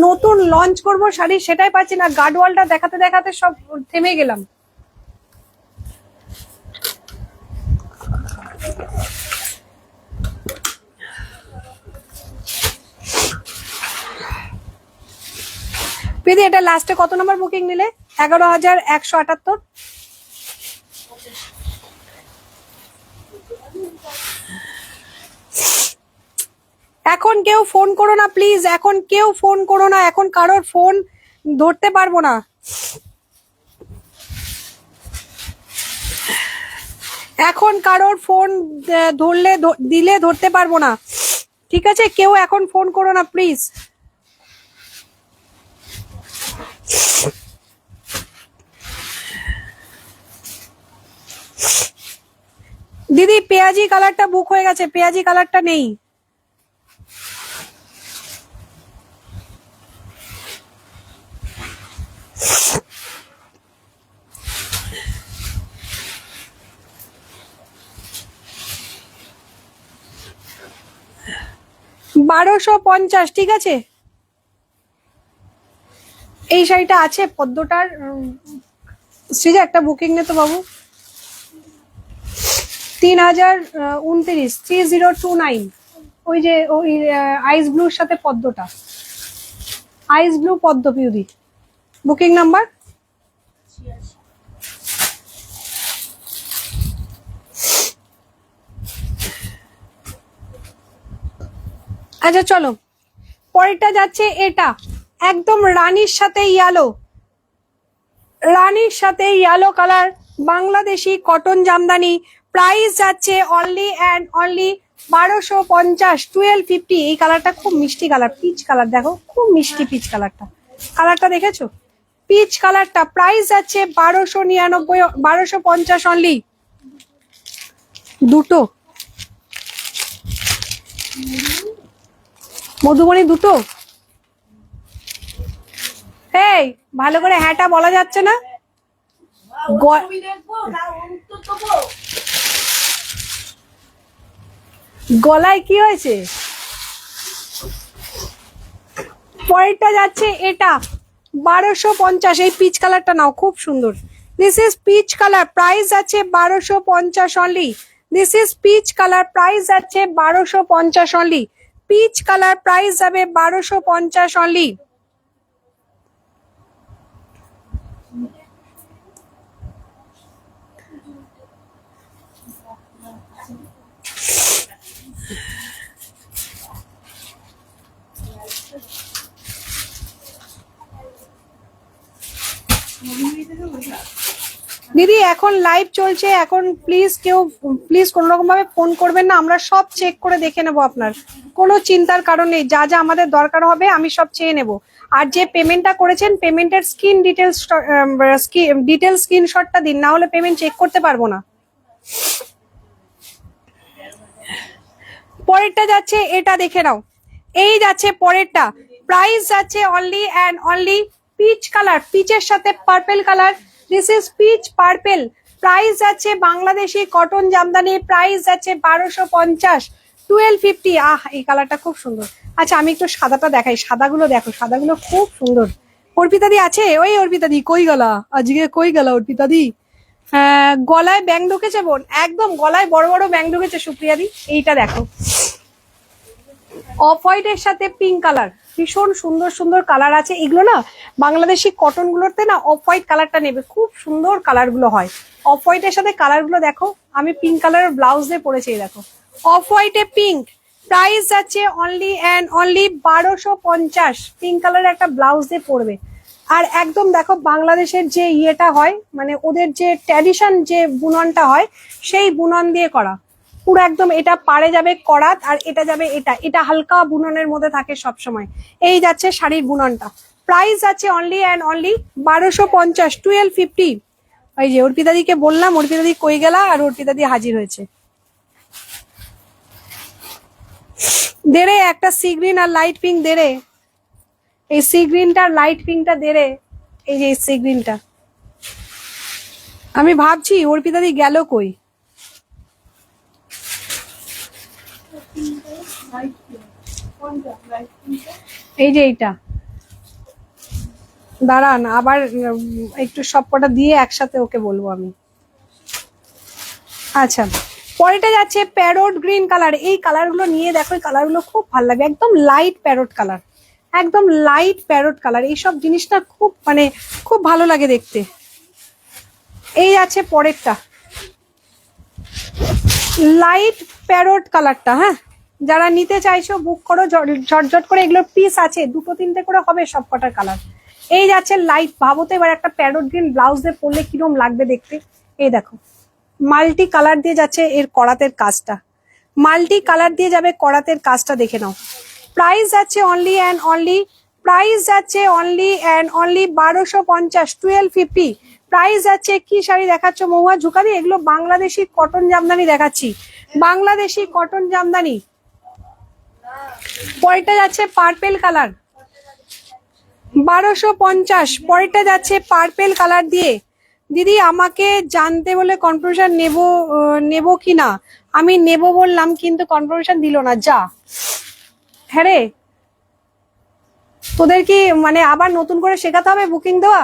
নতুন লঞ্চ করব শাড়ি, সেটাই পাচ্ছি না। গার্ডওয়ালটা দেখাতে দেখাতে সব থেমে গেলাম। দিদি এটা লাস্টে কত নম্বর বুকিং নিলে? 11,178। এখন কেউ ফোন করো না প্লিজ, এখন কেউ ফোন করো না, এখন কারোর ফোন ধরতে পারবো না। এখন কারোর ফোন দিলে ধরতে পারবো না, ঠিক আছে? কেউ এখন ফোন করো না প্লিজ। দিদি পেঁয়াজি কালারটা বুক হয়ে গেছে, পেঁয়াজি কালারটা নেই। $1250, ঠিক আছে? এই শাড়িটা আছে পদ্মটার। সৃজা একটা বুকিং নে তো বাবু। 3029, 3029। ওই যে ওই আইস ব্লুর সাথে পদ্মটা, আইস ব্লু পদ্ম পিউদি। বুকিং নাম্বার আচ্ছা চলো, পরেরটা যাচ্ছে এটা একদম রানীর সাথে ইয়েলো, রানীর সাথে yellow colour, Bangladeshi cotton jamdani. Price যাচ্ছে অনলি অ্যান্ড অনলি 1250, 1250। এই কালারটা খুব মিষ্টি কালার, পিচ কালার, দেখো খুব মিষ্টি পিচ কালারটা। কালারটা দেখেছো? পিচ কালারটা। প্রাইস যাচ্ছে 1299, 1250 অনলি। দুটো মধুবনী, দুটো। এই ভালো করে হ্যাঁটা বলা যাচ্ছে না। গলায় কি হয়েছে? পরেরটা যাচ্ছে এটা 1250। এই পিচ কালারটা নাও, খুব সুন্দর। This is peach colour, price আছে 1250 only. This is peach colour, price যাচ্ছে 1250 অনলি। পিচ কালার, প্রাইস যাবে 1250 অনলি। দিদি এখন লাইভ চলছে, এখন প্লিজ কেউ প্লিজ কোনো রকম ভাবে ফোন করবেন না, আমরা সব চেক করে দেখে নেবো। আপনার কোনো চিন্তার কারণ নেই, যা যা আমাদের দরকার হবে আমি সব চেয়ে নেব। আর যে পেমেন্টটা করেছেন, পেমেন্টের ডিটেলস স্ক্রিনশটটা দিন, না হলে পেমেন্ট চেক করতে পারবো না। পরেরটা যাচ্ছে এটা, দেখে নাও। এই যাচ্ছে পরেরটা, প্রাইস যাচ্ছে only and only peach colour, পিচের সাথে purple colour. This is peach purple. Price যাচ্ছে বাংলাদেশি কটন জামদানি, প্রাইস যাচ্ছে 1250, 1250। আহ এই কালারটা খুব সুন্দর। আচ্ছা আমি একটু সাদাটা দেখাই, সাদাগুলো দেখো, সাদাগুলো খুব সুন্দর। অর্পিতাদি আছে? ওই অর্পিতাদি কই গেলা আজকে, কই গেলা অর্পিতাদি? গলায় ব্যাং ঢুকেছে বোন, একদম গলায় বড় বড় ব্যাং ঢুকেছে সুপ্রিয়াদি। এইটা দেখো, অফ হোয়াইট এর সাথে পিঙ্ক কালার, ভীষণ সুন্দর সুন্দর কালার আছে এগুলো না। বাংলাদেশি কটন গুলোতে না অফ হোয়াইট কালারটা নেবে, খুব সুন্দর কালার গুলো হয়। অফ হোয়াইট এর সাথে কালার গুলো দেখো, আমি পিঙ্ক কালারের ব্লাউজ দিয়ে পরেছি, দেখো অফ হোয়াইটে পিঙ্ক। প্রাইস আছে অনলি অ্যান্ড অনলি 1250। পিঙ্ক কালারের একটা ব্লাউজ দিয়ে পরবে। আর একদম দেখো বাংলাদেশের যে ইয়েটা হয়, মানে ওদের যে ট্র্যাডিশন যে বুননটা হয়, সেই বুনন দিয়ে করা পুরো একদম। এটা পাড়ে যাবে করাত, আর এটা যাবে এটা, এটা হালকা বুননের মধ্যে থাকে সব সময়। এই যাচ্ছে শাড়ির বুননটা। প্রাইস আছে অনলি অ্যান্ড অনলি 1250, 1250। ওই যে অর্পিতাদিকে বললাম, অর্পিতাদি কই গেলা, আর অর্পিতাদি হাজির হয়েছে। দেরে একটা সি গ্রিন আর লাইট পিঙ্ক দেরে, এই সি গ্রিনটা লাইট পিঙ্কটা দেরে, এই যে সি গ্রিনটা। আমি ভাবছি অর্পিতাদি গেল কই। এই যে এইটা, দাঁড়ান আবার একটু সবকটা দিয়ে একসাথে ওকে বলবো আমি। আচ্ছা, পরেটা যাচ্ছে প্যারোট গ্রিন কালার। এই কালার গুলো নিয়ে দেখো, এই কালার গুলো খুব ভালো লাগে, একদম লাইট প্যারোট কালার, একদম লাইট প্যারোট কালার। এইসব জিনিসটা খুব মানে খুব ভালো লাগে দেখতে। এই আছে পরেরটা, লাইট প্যারোট কালারটা। হ্যাঁ, যারা নিতে চাইছো বুক করো ঝটঝট করে, এগুলোর পিস আছে 2-3টে করে হবে সব কটার কালার। এই যাচ্ছে লাইট, ভাবো তো এবার একটা প্যারোট গ্রিন ব্লাউজ দিয়ে পরলে কিরম লাগবে দেখতে। এই দেখো মাল্টি কালার দিয়ে যাচ্ছে এর করাতের কাজটা, মাল্টি কালার দিয়ে যাবে করাতের কাজটা, দেখে নাও। প্রাইস যাচ্ছে অনলি অ্যান্ড অনলি, প্রাইস যাচ্ছে অনলি অ্যান্ড অনলি 1250, 1250। প্রাইস যাচ্ছে। কি শাড়ি দেখাচ্ছ মহুয়া ঝুকানি? এগুলো বাংলাদেশি কটন জামদানি দেখাচ্ছি, বাংলাদেশি কটন জামদানি। পরেরটা যাচ্ছে পার্পেল কালার, 1250। পরেরটা যাচ্ছে পার্পেল কালার দিয়ে। দিদি আমাকে জানতে বলে কনফার্মেশন নেব কি না? আমি নেব বললাম, কিন্তু কনফার্মেশন দিল না। যা, হ্যাঁ রে, তোদের কি মানে আবার নতুন করে শেখাতে হবে বুকিং দেওয়া?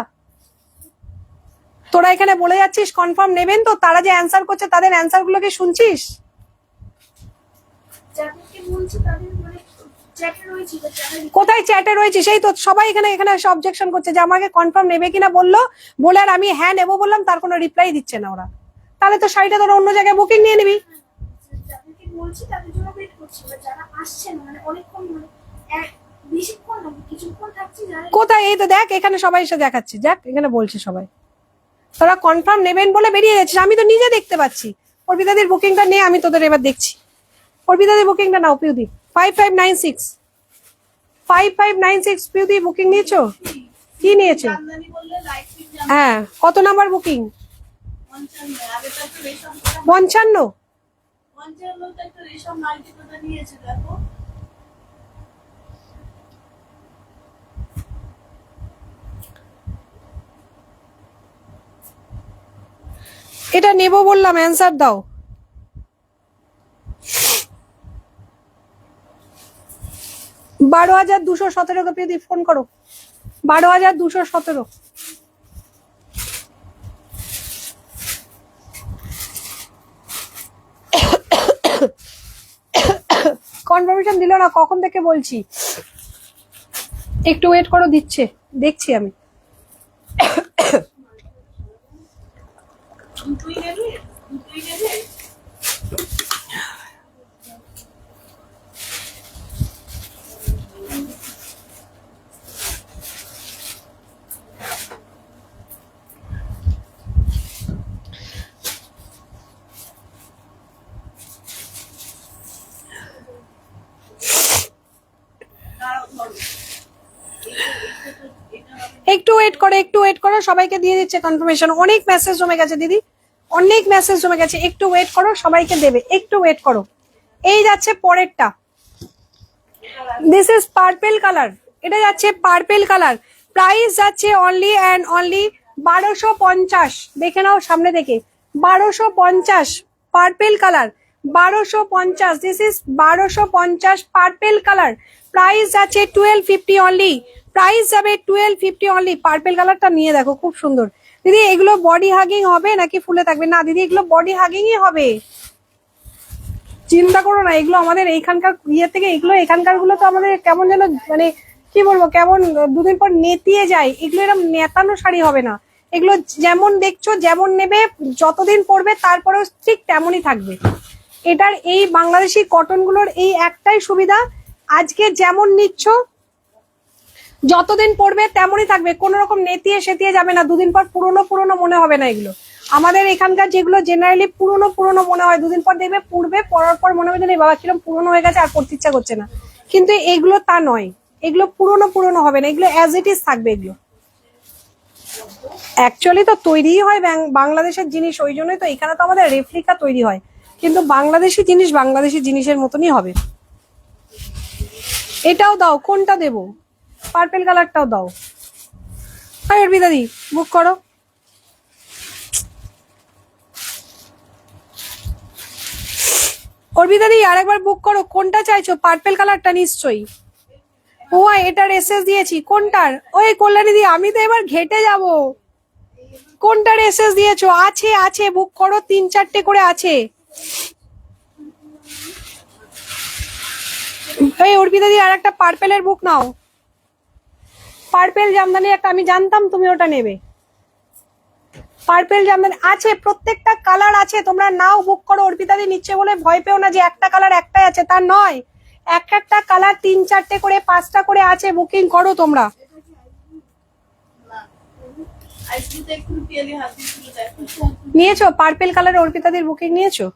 তোরা এখানে বলে যাচ্ছিস কনফার্ম নেবেন, তো তারা যে অ্যান্সার করছে তাদের অ্যান্সার গুলো কি শুনছিস? কোথায় চ্যাটে রয়েছে? সেই তো সবাই এখানে এখানে এসে অবজেকশন করছে যে আমাকে কনফার্ম নেবে কিনা বললো, বলে আর আমি হ্যাঁ নেবো বললাম, তার কোনো রিপ্লাই দিচ্ছে না ওরা। তাহলে তো শাড়িটা তোরা অন্য জায়গায় বুকিং নিয়ে নিবি। কোথায়? এই তো দেখ এখানে সবাই এসে দেখাচ্ছে, দেখ এখানে বলছে সবাই তোরা কনফার্ম নেবেন বলে বেরিয়ে যাচ্ছিস। আমি তো নিজে দেখতে পাচ্ছি। অর্পিতাদের বুকিংটা নে, আমি তোদের এবার দেখছি। অর্পিতাদের বুকিংটা নাও পিউদি, 5596, 5596 পিউদি বুকিং নিয়েছো? কি নিয়েছো? হ্যাঁ, কত নাম্বার বুকিং? 55। এটা নেব বললাম, অ্যান্সার দাও। বারো 1217 কে পিউদি ফোন করো, 12217। কনফার্মেশন দিল না, কখন থেকে বলছি, একটু ওয়েট করো, দিচ্ছে, দেখছি আমি। একটু ওয়েট করো, একটু ওয়েট করো, সবাইকে দিয়ে দিচ্ছে কনফার্মেশন। অনেক মেসেজ জমে গেছে দিদি, অনেক মেসেজ জমে গেছে, একটু ওয়েট করো, সবাইকে দেবে, একটু ওয়েট করো। এই যাচ্ছে পরেরটা, দিস ইজ পার্পেল কালার, এটা যাচ্ছে পার্পেল কালার। প্রাইস যাচ্ছে অনলি অ্যান্ড অনলি 1250। দেখে নাও সামনে থেকে, 1250 purple colour, 1250। This is 1250 purple colour. Price যাচ্ছে 1250 অনলি, প্রাইস যাবে 1250 অনলি। পার্পেল কালারটা নিয়ে দেখো, খুব সুন্দর। দিদি এগুলো বডি হাগিং হবে নাকি ফুলে থাকবে? না দিদি, এগুলো বডি হাগিংই হবে, চিন্তা করো না। এগুলো আমাদের এইখানকার ইয়ে থেকে, এগুলো এখানকার গুলো তো আমাদের কেমন যেন মানে কি বলবো, কেমন দুদিন পর নেতিয়ে যায়। এগুলো এরকম নেতানো শাড়ি হবে না। এগুলো যেমন দেখছো, যেমন নেবে, যতদিন পরবে তারপরেও ঠিক তেমনই থাকবে। এটার এই বাংলাদেশি কটন গুলোর এই একটাই সুবিধা, আজকে যেমন নিচ্ছ যতদিন পরবে তেমনই থাকবে, কোন রকম নেতিয়ে সেতিয়ে যাবে না। দুদিন পর পুরনো পুরনো মনে হবে না। এগুলো আমাদের এখানকার যেগুলো জেনারেলি পুরনো পুরনো মনে হয়, দুদিন পর দেখবে পূর্বে পরার পর মনে হবে যে বাবা কিরকম পুরনো হয়ে গেছে, আর পড়তে ইচ্ছা করছে না। কিন্তু এগুলো তা নয়, এগুলো পুরনো পুরনো হবে না, এগুলো অ্যাজ ইট ইজ থাকবে। এগুলো অ্যাকচুয়ালি তো তৈরিই হয় বাংলাদেশের জিনিস, ওই জন্যই তো এখানে তো আমাদের রেপ্লিকা তৈরি হয়, কিন্তু বাংলাদেশি জিনিস বাংলাদেশি জিনিসের মতনই হবে। এটাও দাও, কোনটা দেবো? পার্পেল কালারটাও দাও। হ্যাঁ অর্পিতা দি, বুক করো। অর্পিতা দি আরেকবার বুক করো। কোনটা চাইছো? পার্পেল কালারটা নিশ্চয়ই। ও এটার এসএস দিয়েছি। কোনটার? ওই কল্যাণী দি, আমি তো এবার ঘেটে যাব। কোনটার এসএস দিয়েছো? আছে আছে, বুক করো, 3-4টে করে আছে। এই অর্পিতা দি আর একটা পার্পেলের বুক নাও। পার্পেল জামদানি একটা, আমি জানতাম তুমি ওটা নেবে। পার্পেল জামদানি আছে, প্রত্যেকটা কালার আছে, তোমরা নাও, বুক করো। অর্পিতা দি নিচ্ছে বলে ভয় পেও না যে একটা কালার একটাই আছে, তা নয়। এক একটা কালার 3-4টে করে 5টা করে আছে, বুকিং করো তোমরা। নিয়েছো পার্পেল কালার? অর্পিতাদের বুকিং নিয়েছো?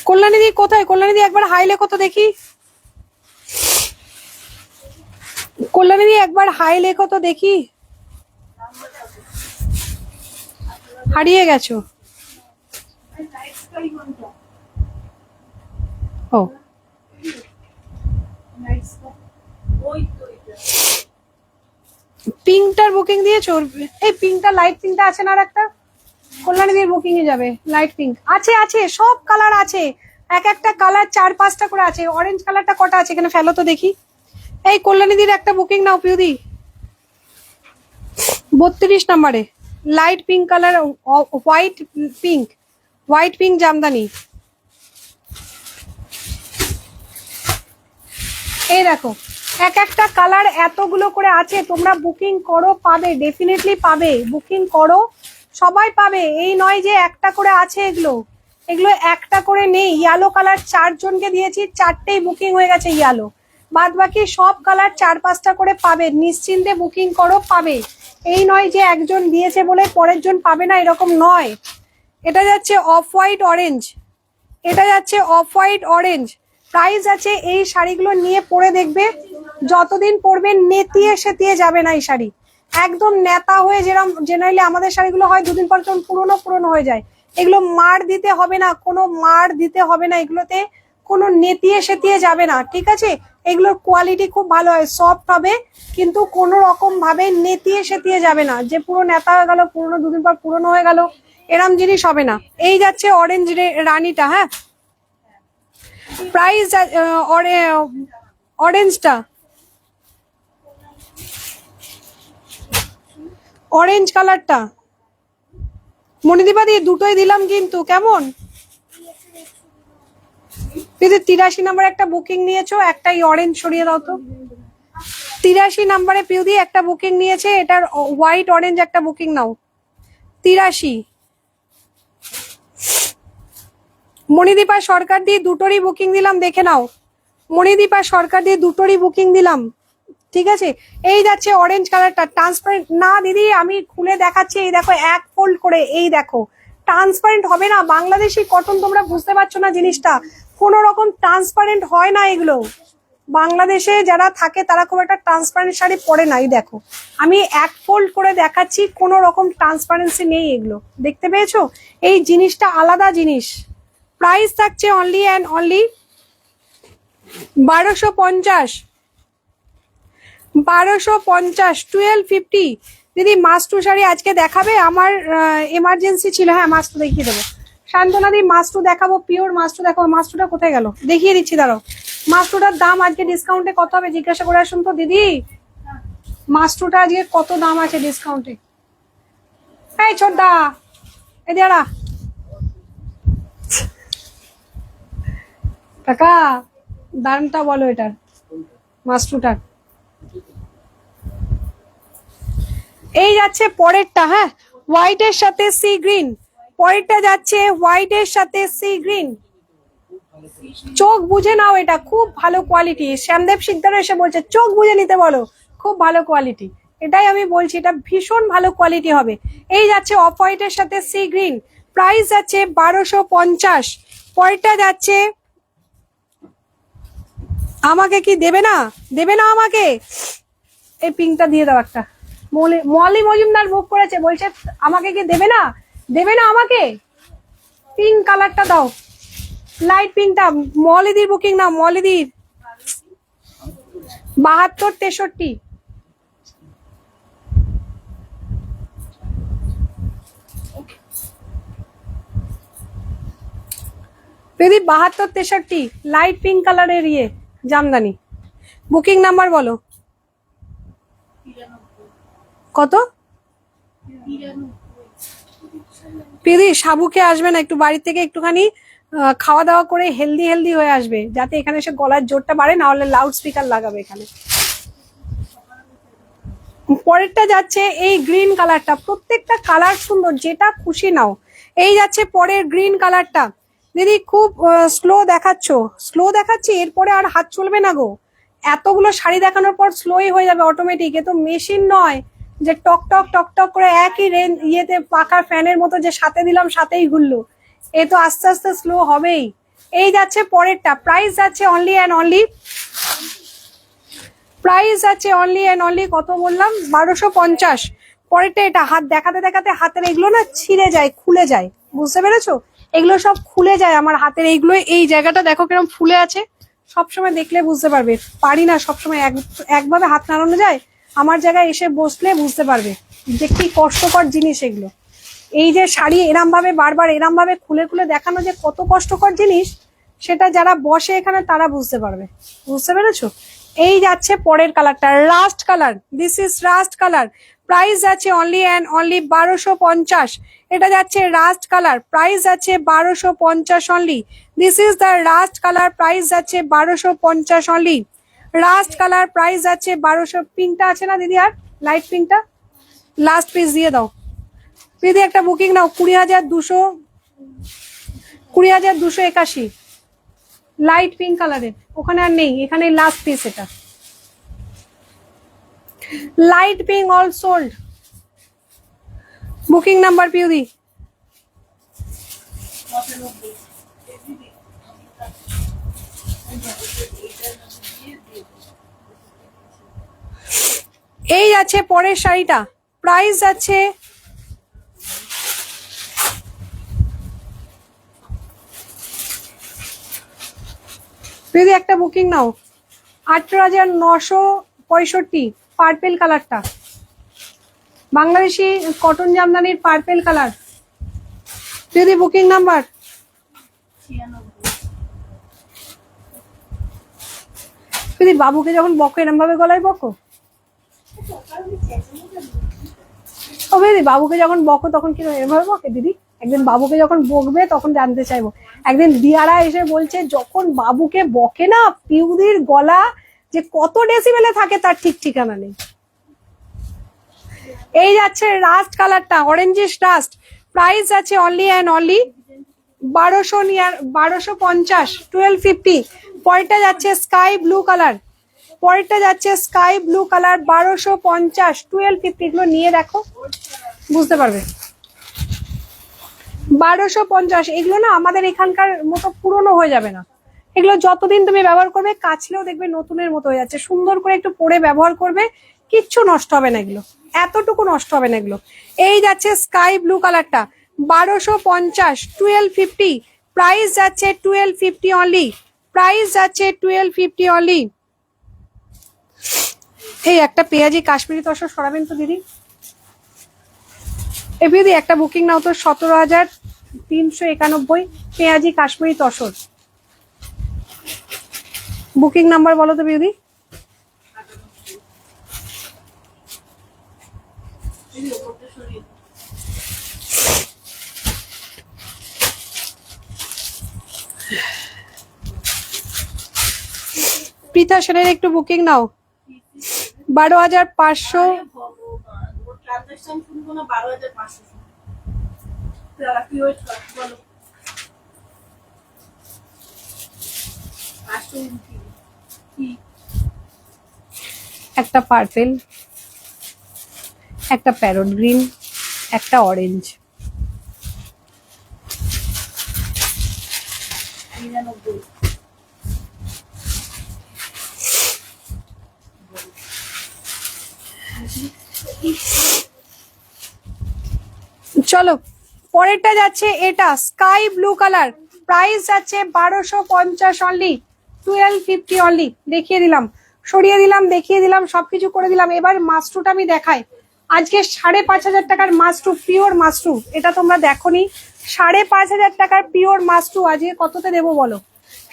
কল্যাণীদি কোথায়? কল্যাণীদি একবার হাই লেখো তো দেখি। কল্যাণীদি একবার হাই লেখো তো দেখি। হারিয়ে গেছো? ও পিঙ্কটার বুকিং দিয়েছো? এই পিঙ্কটা, লাইট পিঙ্কটা আছে না আর একটা? কল্যাণীদের বুকিং এ যাবে। লাইট পিঙ্ক আছে, আছে, সব কালার আছে। এক একটা কালার 4-5টা করে আছে। অরেঞ্জ কালারটা কটা আছে এখানে? ফেলো তো দেখি। এই কল্যাণীদির একটা বুকিং নাও পিউদি, 32 নম্বরে। Light pink colour, white pink, white pink Jamdani. এই দেখো, এক একটা কালার এতগুলো করে আছে। তোমরা বুকিং করো, পাবে, ডেফিনেটলি পাবে। বুকিং করো, সবাই পাবে। এই নয় যে একটা করে আছে। এগুলো এগুলো একটা করে নেই। ইয়েলো কালার 4 জনকে দিয়েছি, 4টেই বুকিং হয়ে গেছে ইয়েলো। বাদ বাকি সব কালার 4-5টা করে পাবে। নিশ্চিন্তে বুকিং করো, পাবে। এই নয় যে একজন দিয়েছে বলে পরের জন পাবে না, এরকম নয়। এটা যাচ্ছে অফ হোয়াইট অরেঞ্জ, এটা যাচ্ছে অফ হোয়াইট অরেঞ্জ। প্রাইস আছে। এই শাড়িগুলো নিয়ে পরে দেখবে, যতদিন পরবে নেতিয়ে সেতিয়ে যাবে না এই শাড়ি। একদম নেতা হয়ে যেরকম জেনারেলি আমাদের শাড়িগুলো হয়, দুদিন পর যখন পুরনো পুরনো হয়ে যায়। এগুলো মার দিতে হবে না, কোনো মার দিতে হবে না। এগুলোতে কোনো নেতিয়ে সেতিয়ে যাবে না, ঠিক আছে? এগুলোর কোয়ালিটি খুব ভালো হয়, সফট হবে, কিন্তু কোনো রকম ভাবে নেতিয়ে সেতিয়ে যাবে না যে পুরো নেতা হয়ে গেল, পুরনো দুদিন পর পুরনো হয়ে গেল, এরম জিনিস হবে না। এই যাচ্ছে অরেঞ্জ রানীটা। হ্যাঁ, প্রাইস অরেঞ্জটা, অরেঞ্জ কালারটা। মনিদীপা দিয়ে দুটোই দিলাম কিন্তু, কেমন? দিদি 83 নম্বরে একটা বুকিং নিয়েছো, একটা অরেঞ্জ সরিয়ে দাও তো। 83 নম্বরে পিউদি একটা বুকিং নিয়েছে, এটার হোয়াইট অরেঞ্জ একটা বুকিং নাও। 83। মণিদীপা সরকার দিয়ে দুটোরই বুকিং দিলাম, দেখে নাও। মণিদীপা সরকার দিয়ে দুটোরই বুকিং দিলাম, ঠিক আছে? এই যাচ্ছে অরেঞ্জ কালারটা, ট্রান্সপারেন্ট না দিদি, আমি খুলে দেখাচ্ছি। এই দেখো, এক ফোল্ড করে, এই দেখো, ট্রান্সপারেন্ট হবে না। বাংলাদেশি কটন, তোমরা বুঝতে পারছো না জিনিসটা, কোন রকম ট্রান্সপারেন্ট হয় না এগুলো। বাংলাদেশে যারা থাকে তারা খুব একটা ট্রান্সপারেন্ট শাড়ি পরে না। এই দেখো, আমি এক ফোল্ড করে দেখাচ্ছি, কোন রকম ট্রান্সপারেন্সি নেই। এগুলো দেখতে পেয়েছো? এই জিনিসটা আলাদা জিনিস। প্রাইস থাকছে অনলি অ্যান্ড অনলি 1250। 1250, 1250। দিদি মাস্টু শাড়ি আজকে দেখাবে? আমার এমার্জেন্সি ছিল। হ্যাঁ, মাস্টু দেখিয়ে দেবো। শান্তনা দি মাস্টু দেখাবো, পিওর মাস্টু দেখাবো। মাস্টুটা কোথায় গেল? দেখিয়ে দিচ্ছি, দাঁড়াও। মাশরুটার দাম আজকে ডিসকাউন্টে কত হবে জিজ্ঞাসা করে আসুন তো দিদি, মাশরুটা আজকে কত দাম আছে ডিসকাউন্টে? এই ছোটদা, এই দাঁড়া কাকা, দামটা বলো এটার, মাশরুটার। এই যাচ্ছে পরেরটা, হ্যাঁ হোয়াইটের সাথে সি গ্রিন, পরেরটা যাচ্ছে হোয়াইটের সাথে সি গ্রিন। চোখ বুঝে নাও, এটা খুব ভালো কোয়ালিটি। শ্যামদেব শিকদার এসে বলছে চোখ বুঝে নিতে বলো, খুব ভালো কোয়ালিটি। এটাই আমি বলছি, এটা ভীষণ ভালো কোয়ালিটি হবে। এই যাচ্ছে অফ হোয়াইটের সাথে সি গ্রিন, প্রাইস যাচ্ছে 1250। পরেরটা যাচ্ছে, আমাকে কি দেবে না, দেবে না আমাকে? এই পিঙ্কটা দিয়ে দাও একটা। মলি মজুমদার বুক করেছে, বলছে আমাকে কি দেবে না, দেবে না আমাকে? পিঙ্ক কালারটা দাও, লাইট পিঙ্কটা। মলিদির বুকিং না, মলিদির 7263। দিদি 7263 লাইট পিঙ্ক কালারের ইয়ে জামদানি। বুকিং নাম্বার বলো কত? দিদি সাবুকে আসবে না, একটু বাড়ি থেকে একটুখানি খাওয়া দাওয়া করে হেলদি হেলদি হয়ে আসবে, যাতে এখানে এসে গলার জোরটা বাড়ে, না হলে লাউড স্পিকার লাগাবে এখানে। পরেরটা যাচ্ছে এই গ্রিন কালারটা, প্রত্যেকটা কালার সুন্দর, যেটা খুশি নাও। এই যাচ্ছে পরের গ্রিন কালারটা। দিদি খুব স্লো দেখাচ্ছ, স্লো দেখাচ্ছি, এরপরে আর হাত চলবে না গো। এতগুলো শাড়ি দেখানোর পর স্লোই হয়ে যাবে অটোমেটিক। এ তো মেশিন নয় যে টক টক টক টক করে একই ইয়েতে পাকা ফ্যানের মতো যে সাথে দিলাম সাথেই ঘুরলো। এ তো আস্তে আস্তে স্লো হবেই। এই যাচ্ছে পরেরটা, প্রাইস যাচ্ছে অনলি অ্যান্ড অনলি, প্রাইস আছে অনলি অ্যান্ড অনলি কত বললাম, 1250। পরেরটা এটা, হাত দেখাতে দেখাতে হাতের এগুলো না ছিঁড়ে যায়, খুলে যায়, বুঝতে পেরেছো? এগুলো সব খুলে যায় আমার হাতের এইগুলো। এই জায়গাটা দেখো কিরকম ফুলে আছে, সবসময় দেখলে বুঝতে পারবে। পারি না সবসময় একভাবে হাত নাড়ানো যায়, আমার জায়গায় এসে বসলে বুঝতে পারবে যে কি কষ্টকর জিনিস এগুলো। এই যে শাড়ি এরম ভাবে বারবার এরম ভাবে খুলে খুলে দেখানো যে কত কষ্টকর জিনিস, সেটা যারা বসে এখানে তারা বুঝতে পারবে, বুঝতে পেরেছো? এই যাচ্ছে পরের কালারটা, rushed colour, this is rushed colour. Price যাচ্ছে অনলি অ্যান্ড অনলি 1250। এটা যাচ্ছে রাস্ট কালার, প্রাইস যাচ্ছে 1250 only. This is the rushed colour, price যাচ্ছে 1250 অনলি। রাস্ট কালার, প্রাইস যাচ্ছে 1200। পিঙ্কটা আছে না দিদি, আর লাইট পিঙ্কটা লাস্ট পিস দিয়ে দাও দিদি। একটা বুকিং নাও, 20,281 লাইট পিঙ্ক কালারের। ওখানে আর নেই, এখানে লাস্ট পিস এটা, light pink all sold. Booking number পিউদি। এই আছে পরের শাড়িটা, প্রাইস আছে দিদি একটা বুকিং নাও, 18,965 পার্পেল কালারটা, বাংলাদেশি কটন জামদানির পার্পেল কালার। দিদি বুকিং নাম্বার। দিদি বাবুকে যখন বকো এরম ভাবে গলায় বকো, ও দিদি বাবুকে যখন বকো তখন কি এরম ভাবে বকে দিদি? একদিন বাবুকে যখন বকবে তখন জানতে চাইবো। একদিন দিয়ারা এসে বলছে যখন বাবুকে বকে না পিউদির গলা যে কত ডেসিবেলে থাকে তার ঠিক ঠিকানা নেই। এই যাচ্ছে রাস্ট কালারটা, অরেঞ্জিশ রাস্ট, প্রাইস আছে অনলি অ্যান্ড অনলি 1250, 1250। পরেরটা যাচ্ছে স্কাই ব্লু কালার, পরেরটা যাচ্ছে স্কাই ব্লু কালার, 1250, 1250। এগুলো নিয়ে দেখো বুঝতে পারবে, 1250। এগুলো না আমাদের এখানকার মতো পুরনো হয়ে যাবে না, এগুলো যতদিন তুমি ব্যবহার করবে কাচলেও দেখবে নতুনের মতো হয়ে যাচ্ছে। সুন্দর করে একটু পরে ব্যবহার করবে, কিচ্ছু নষ্ট হবে না এগুলো, এতটুকু নষ্ট হবে না এগুলো। এই যাচ্ছে স্কাই ব্লু কালারটা, 1250, 1250। প্রাইস যাচ্ছে 1250 অনলি, প্রাইস যাচ্ছে 1250 অনলি। এই একটা পেঁয়াজি কাশ্মীরি তসর সরাবেন তো দিদি। এই দিদি একটা বুকিং নাও তো, 17,391 পেঁয়াজি কাশ্মীরি তসর। বুকিং নাম্বার বলো তো বিউদি। পৃথা সেনের একটু বুকিং নাও। 12,500। একটা পার্পেল, একটা প্যারট গ্রিন, একটা অরেঞ্জ। চলো পরেরটা যাচ্ছে, এটা স্কাই ব্লু কালার, প্রাইস যাচ্ছে 1250 অনলি, 1250 অনলি। দেখিয়ে দিলাম, সরিয়ে দিলাম, দেখিয়ে দিলাম, সবকিছু করে দিলাম। এবার মাস্টুটা আমি দেখাই। আজকে 5,500 টাকার মাস্টু, পিওর মাস্টু, এটা তোমরা দেখোনি। 5,500 টাকার পিওর মাস্টু আজকে কততে দেবো বলো?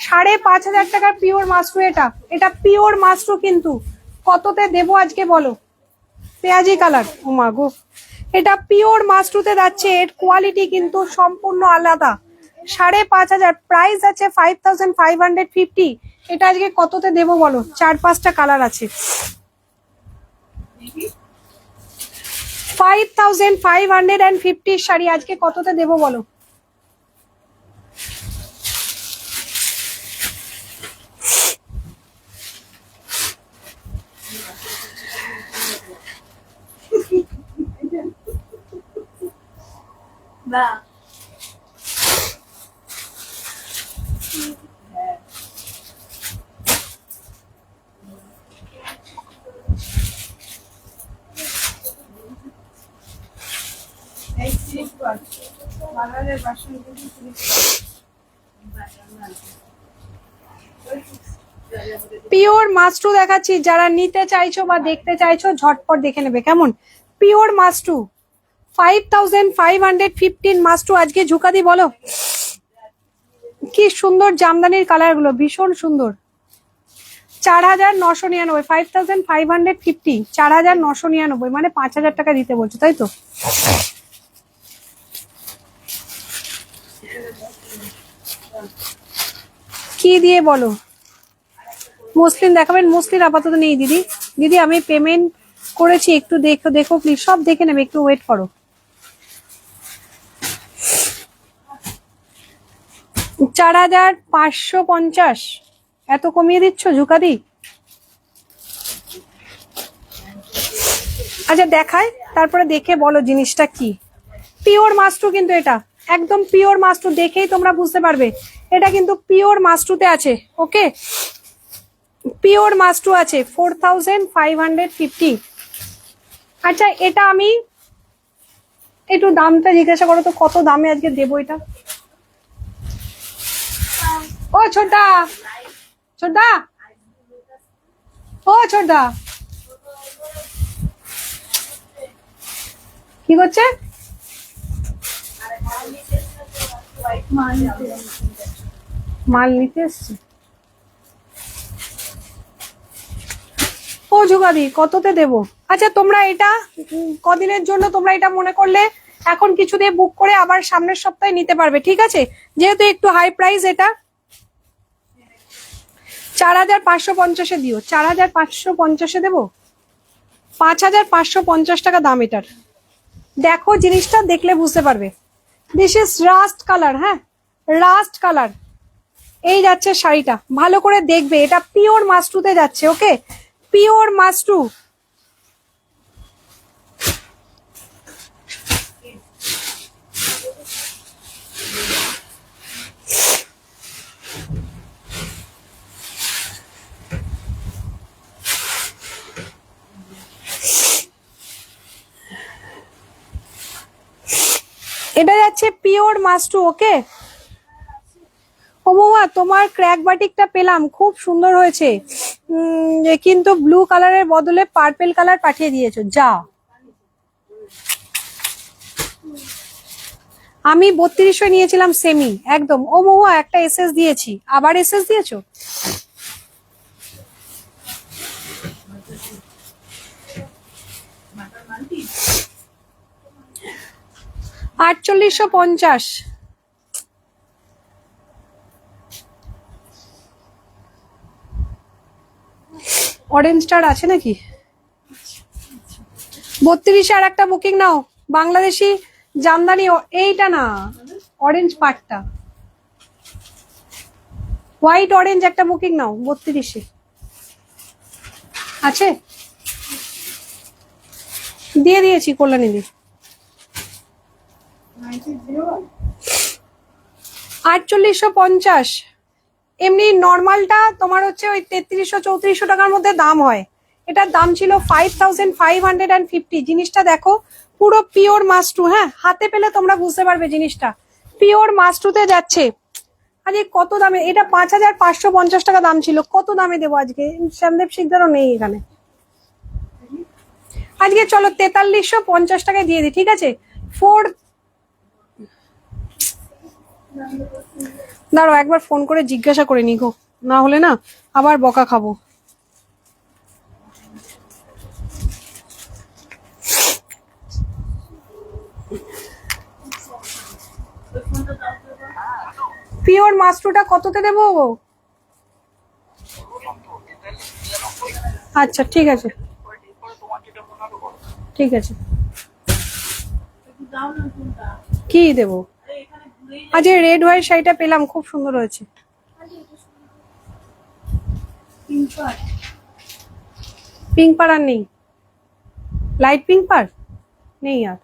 5,500 টাকার পিওর মাস্টু, এটা পিওর মাস্টু, কিন্তু কততে দেবো আজকে বলো? পেঁয়াজি কালার, ও মা গো, এটা পিওর মাস্টুতে যাচ্ছে। এর কোয়ালিটি কিন্তু সম্পূর্ণ আলাদা। 5,500, প্রাইস আছে 5,550। এটা আজকে কততে দেবো বলো? 4-5টা কালার আছে। 5,550 শাড়ি আজকে কততে দেবো বলো? না পিওর মাস্টু দেখাচ্ছি, যারা নিতে চাইছো বা দেখতে চাইছো ঝটপট দেখে নেবে কেমন। পিওর মাস্টু 5,515 মাস্টু আজকে ঝুঁকাদি বলো। কি সুন্দর জামদানির কালার গুলো, ভীষণ সুন্দর। 4,999, 5,550, 4,999, মানে 5,000 টাকা দিতে বলছো তাই তো? কি দিয়ে বলো? মসলিন দেখাবেন? মসলিন আপাতত নেই দিদি। দিদি আমি পেমেন্ট করেছি, একটু দেখো দেখো প্লিজ, সব দেখে নেবে, একটু ওয়েট করো। 4,550, এত কমিয়ে দিচ্ছ ঝুঁকাদি? আচ্ছা দেখায়, তারপরে দেখে বলো জিনিসটা কি। পিওর মাস্টু কিন্তু, এটা একদম পিওর মাস্টু, দেখেই তোমরা বুঝতে পারবে এটা কিন্তু পিওর মাস্টুতে আছে। ওকে, পিওর মাস্টু আছে 4,550। আচ্ছা এটা আমি একটু দামটা জিজ্ঞাসা করো তো, কত দামে আজকে দেবো এটা? ও ছোটদা, ছোটদা, ও ছোটদা, কি করছে? মাল নিতে এসছে। ও ঝুঁকাদি কততে দেবো? আচ্ছা তোমরা এটা কদিনের জন্য তোমরা এটা মনে করলে এখন কিছু দিয়ে বুক করে আবার সামনের সপ্তাহে নিতে পারবে, ঠিক আছে? যেহেতু একটু হাই প্রাইস, এটা 4,550 দিও। 4,550 দেবো? 5,550 টাকা দাম এটার। দেখো জিনিসটা দেখলে বুঝতে পারবে। দিস ইজ রাস্ট কালার, হ্যাঁ রাস্ট কালার। এই যাচ্ছে শাড়িটা, ভালো করে দেখবে, এটা পিওর মাস্টুতে যাচ্ছে। ওকে, পিওর মাস্টু। এটা যাচ্ছে পিওর মাস্টু। ওকে, ও মৌয়া তোমার ক্র্যাক বাটিকটা পেলাম, খুব সুন্দর হয়েছে, কিন্তু ব্লু কালারের বদলে পার্পেল কালার পাঠিয়ে দিয়েছো, যা। আমি 3200 নিয়েছিলাম সেমি একদম। ও মহুয়া একটা এসএস দিয়েছি, আবার এসএস দিয়েছো? 4850। অরেঞ্জ স্টার আছে নাকি? 32 আর একটা বুকিং নাও, বাংলাদেশি জামদানি। এইটা না, অরেঞ্জ পাটটা, হোয়াইট অরেঞ্জ একটা বুকিং নাও 32 আছে, দিয়ে দিয়েছি কল্যাণী দি। 4850। এমনি নর্মালটা তোমার হচ্ছে ওই 3300-3400 টাকার মধ্যে দাম হয়, এটার দাম ছিল 5550। জিনিসটা দেখো, পুরো পিওর মাস্টু। হ্যাঁ, হাতে পেলে তোমরা বুঝতে পারবে জিনিসটা পিওর মাস্টুতে যাচ্ছে। আজকে কত দামে এটা? 5550 টাকা দাম ছিল, কত দামে দেবো আজকে? শ্যামদেব শিকদারও নেই এখানে আজকে। চলো 4350 টাকায় দিয়ে দিই, ঠিক আছে? দাঁড়াও একবার ফোন করে জিজ্ঞাসা করে নি গো, না হলে না আবার বকা খাবো। পিওর মাস্টুটা কততে দেবো? আচ্ছা ঠিক আছে, ঠিক আছে। কি দেবো? আজ রেড হোয়াইট শাড়িটা পেলাম, খুব সুন্দর হয়েছে। পিঙ্ক পার আর নেই, লাইট পিঙ্ক পার নেই আর।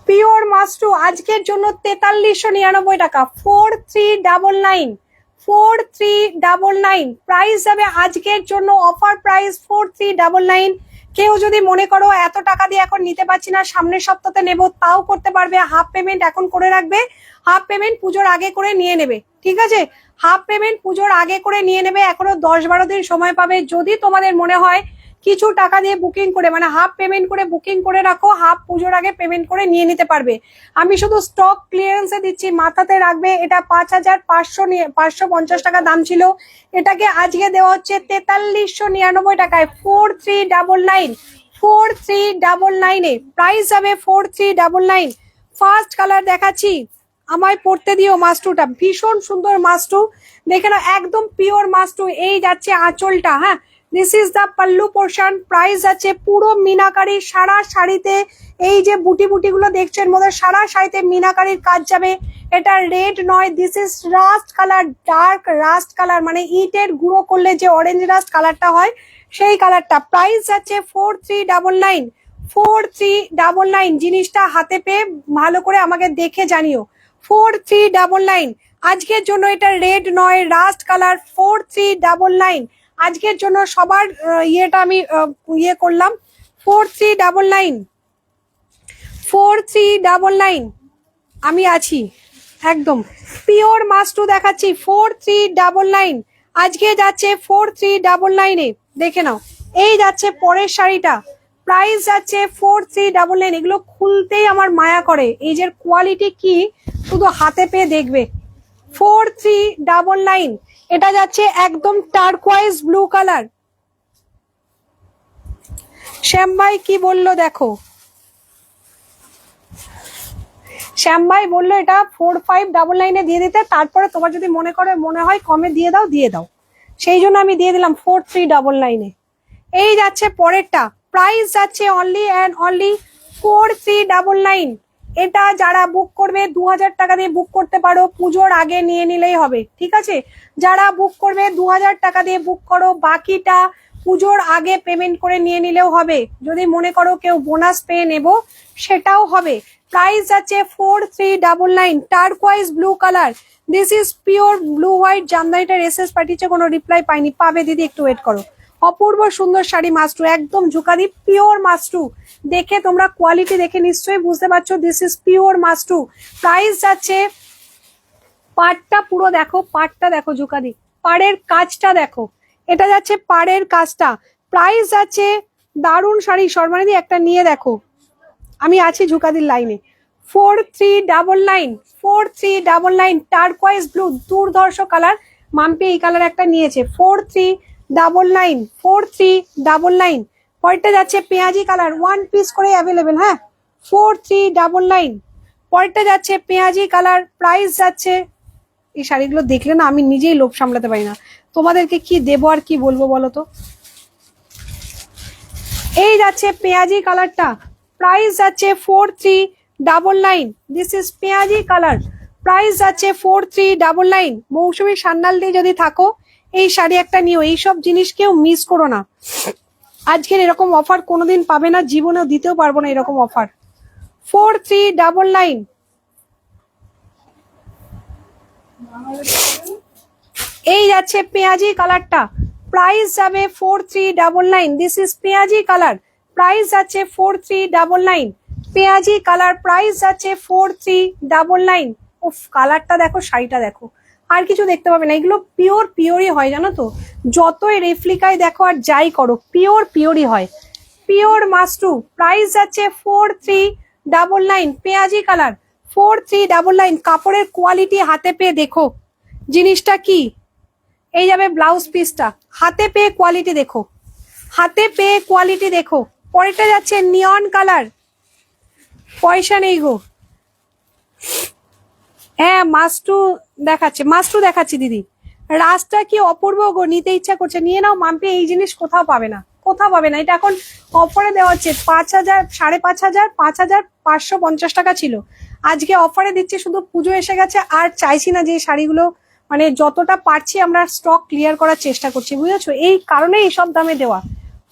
পিওর মাস্টু আজকের জন্য 4399 টাকা, 4399, 4399 প্রাইস যাবে আজকের জন্য, অফার প্রাইস 4399। কেউ যদি মনে করো এত টাকা দিয়ে এখন নিতে পারছি না, সামনের সপ্তাহে নেব, তাও করতে পারবে। হাফ পেমেন্ট এখন করে রাখবে, হাফ পেমেন্ট পুজোর আগে করে নিয়ে নেবে, ঠিক আছে? হাফ পেমেন্ট পুজোর আগে করে নিয়ে নেবে, এখনো 10-12 দিন সময় পাবে। যদি তোমাদের মনে হয় কিছু টাকা দিয়ে বুকিং করে, মানে হাফ পেমেন্ট করে বুকিং করে রাখো, হাফ পুজোর আগে পেমেন্ট করে নিয়ে নিতে পারবে। আমি শুধু স্টক ক্লিয়ারেন্সে দিচ্ছি, মাথাতে রাখবে। এটা 5550 টাকা দাম ছিল, এটাকে আজকে দেওয়া হচ্ছে 4399 টাকায়, 4399, 4399 প্রাইস যাবে 4399। ফার্স্ট কালার দেখাচ্ছি, আমায় পড়তে দিও। মাস্টুটা ভীষণ সুন্দর মাস্টু, দেখে না, একদম পিওর মাস্টু। এই যাচ্ছে আঁচলটা, হ্যাঁ, this is the pallu portion. Price আছে পুরো মিনাকারি, সারা শাড়িতে এই যে বুটি বুটি গুলো দেখছো এর মধ্যে সারা শাড়িতে মিনাকারির কাজ যাবে। এটা রেড নয়, this is rushed colour, dark rushed colour, মানে ইটের গুঁড়ো করলে যে অরেঞ্জ রাস্ট কালারটা হয় সেই কালারটা। প্রাইস আছে 4399, 4399। জিনিসটা হাতে পেয়ে ভালো করে আমাকে দেখে জানিও, 4399 আজকের জন্য। এটা রেড নয়, রাস্ট কালার, 4399 আজকের জন্য। সবার ইয়েটা আমি ইয়ে করলাম, 4399, 4399 আমি আছি একদম। পিওর মাস্টু দেখাচ্ছি 4399, আজকে যাচ্ছে 4399 দেখে নাও। এই যাচ্ছে পরের শাড়িটা, প্রাইস যাচ্ছে 4399। এগুলো খুলতেই আমার মায়া করে, এই যে কোয়ালিটি কি শুধু হাতে পেয়ে দেখবে। 4399 এটা যাচ্ছে একদম টার্কোয়াইজ ব্লু কালার। শ্যাম ভাই কি বললো দেখো, শ্যাম ভাই বললো এটা 4599 দিয়ে দিতে, তারপরে তোমার যদি মনে হয় কমে দিয়ে দাও, দিয়ে দাও, সেই জন্য আমি দিয়ে দিলাম 4399। এই যাচ্ছে পরেরটা, প্রাইস যাচ্ছে অনলি অ্যান্ড অনলি 4399। এটা যারা বুক করবে 2000 টাকা দিয়ে বুক করতে পারো, পুজোর আগে নিয়ে নিলেই হবে, ঠিক আছে? যারা বুক করবে 2000 টাকা দিয়ে বুক করো, বাকিটা পুজোর আগে পেমেন্ট করে নিয়ে নিলেও হবে। যদি মনে করো কেউ বোনাস পেয়ে নেব, সেটাও হবে। প্রাইস যাচ্ছে 4399, turquoise blue colour, this is pure blue white. জামদানিটার এসএস পাঠিয়েছে, কোনো রিপ্লাই পাইনি, পাবে দিদি, একটু ওয়েট করো। অপূর্ব সুন্দর শাড়ি, মাস্টু একদম ঝুকাদি পিওর মাস্টু। দেখে তোমরা কোয়ালিটি দেখে নিশ্চয়ই বুঝতে পারছো, দিস ইজ পিওর মাস্টু। প্রাইস যাচ্ছে, পাড়টা পুরো দেখো, পাড়টা দেখো ঝুকাদি, পাড়ের কাজটা দেখো, এটা যাচ্ছে পাড়ের কাজটা। প্রাইস যাচ্ছে, দারুণ শাড়ি সর্বানিধি, একটা নিয়ে দেখো, আমি আছি ঝুকাদির লাইনে। 4399, 4399 টার্কোয়াইজ ব্লু, দুর্ধর্ষ কালার। মাম্পি এই কালার একটা নিয়েছে, 4399, 4399 পরেরটা যাচ্ছে পেঁয়াজি কালার, 1 পিস করে অ্যাভেলেবেল, হ্যাঁ 4399। পরেরটা যাচ্ছে পেঁয়াজি কালার, প্রাইস যাচ্ছে, এই শাড়িগুলো দেখলে না আমি নিজেই লোভ সামলাতে পারি না, তোমাদেরকে কি দেবো আর কি বলবো বলো তো। এই যাচ্ছে পেঁয়াজি কালারটা, প্রাইস যাচ্ছে 4399। দিস ইজ পেঁয়াজি কালার, প্রাইস যাচ্ছে 4399। মৌসুমী সান্যাল দিয়ে যদি থাকো এই শাড়ি একটা নিও, এইসব জিনিস কেউ মিস করো না। আজকের এরকম অফার কোনোদিন পাবে না, জীবনেও দিতেও পারবো না এরকম অফার। 4399। এই যাচ্ছে পেঁয়াজি কালারটা, প্রাইস যাবে 4399। দিস ইজ পেঁয়াজি কালার, প্রাইস যাচ্ছে 4399। পেঁয়াজি কালার, প্রাইস যাচ্ছে 4399। উফ কালারটা দেখো, শাড়িটা দেখো, আর কিছু দেখতে পাবে না, এগুলো পিওর পিওরই হয় জানো তো, যতই রেফ্লিকায় দেখো আর যাই করো পিওর পিওরই হয়, পিওর মাস্টু। প্রাইস যাচ্ছে 4399, পেঁয়াজি কালার 4399। কাপড়ের কোয়ালিটি হাতে পেয়ে দেখো জিনিসটা কি। এই যাবে ব্লাউজ পিসটা, হাতে পেয়ে কোয়ালিটি দেখো, হাতে পেয়ে কোয়ালিটি দেখো। পরেরটা যাচ্ছে নিয়ন কালার, পয়সা নেই গো, হ্যাঁ মাস্টু দেখাচ্ছে, মাস্টু দেখাচ্ছি দিদি। রাসটা কি অপূর্ব গো, নিতে ইচ্ছা করছে, নিয়ে নাও মাম্পি, এই জিনিস কোথাও পাবে না, কোথাও পাবে না। এটা এখন অফারে দেওয়া হচ্ছে 5000, 5500, 5550 টাকা ছিল, আজকে অফারে দিচ্ছে, শুধু পুজো এসে গেছে আর চাইছি না যে এই শাড়িগুলো, মানে যতটা পারছি আমরা স্টক ক্লিয়ার করার চেষ্টা করছি, বুঝেছো, এই কারণে এইসব দামে দেওয়া।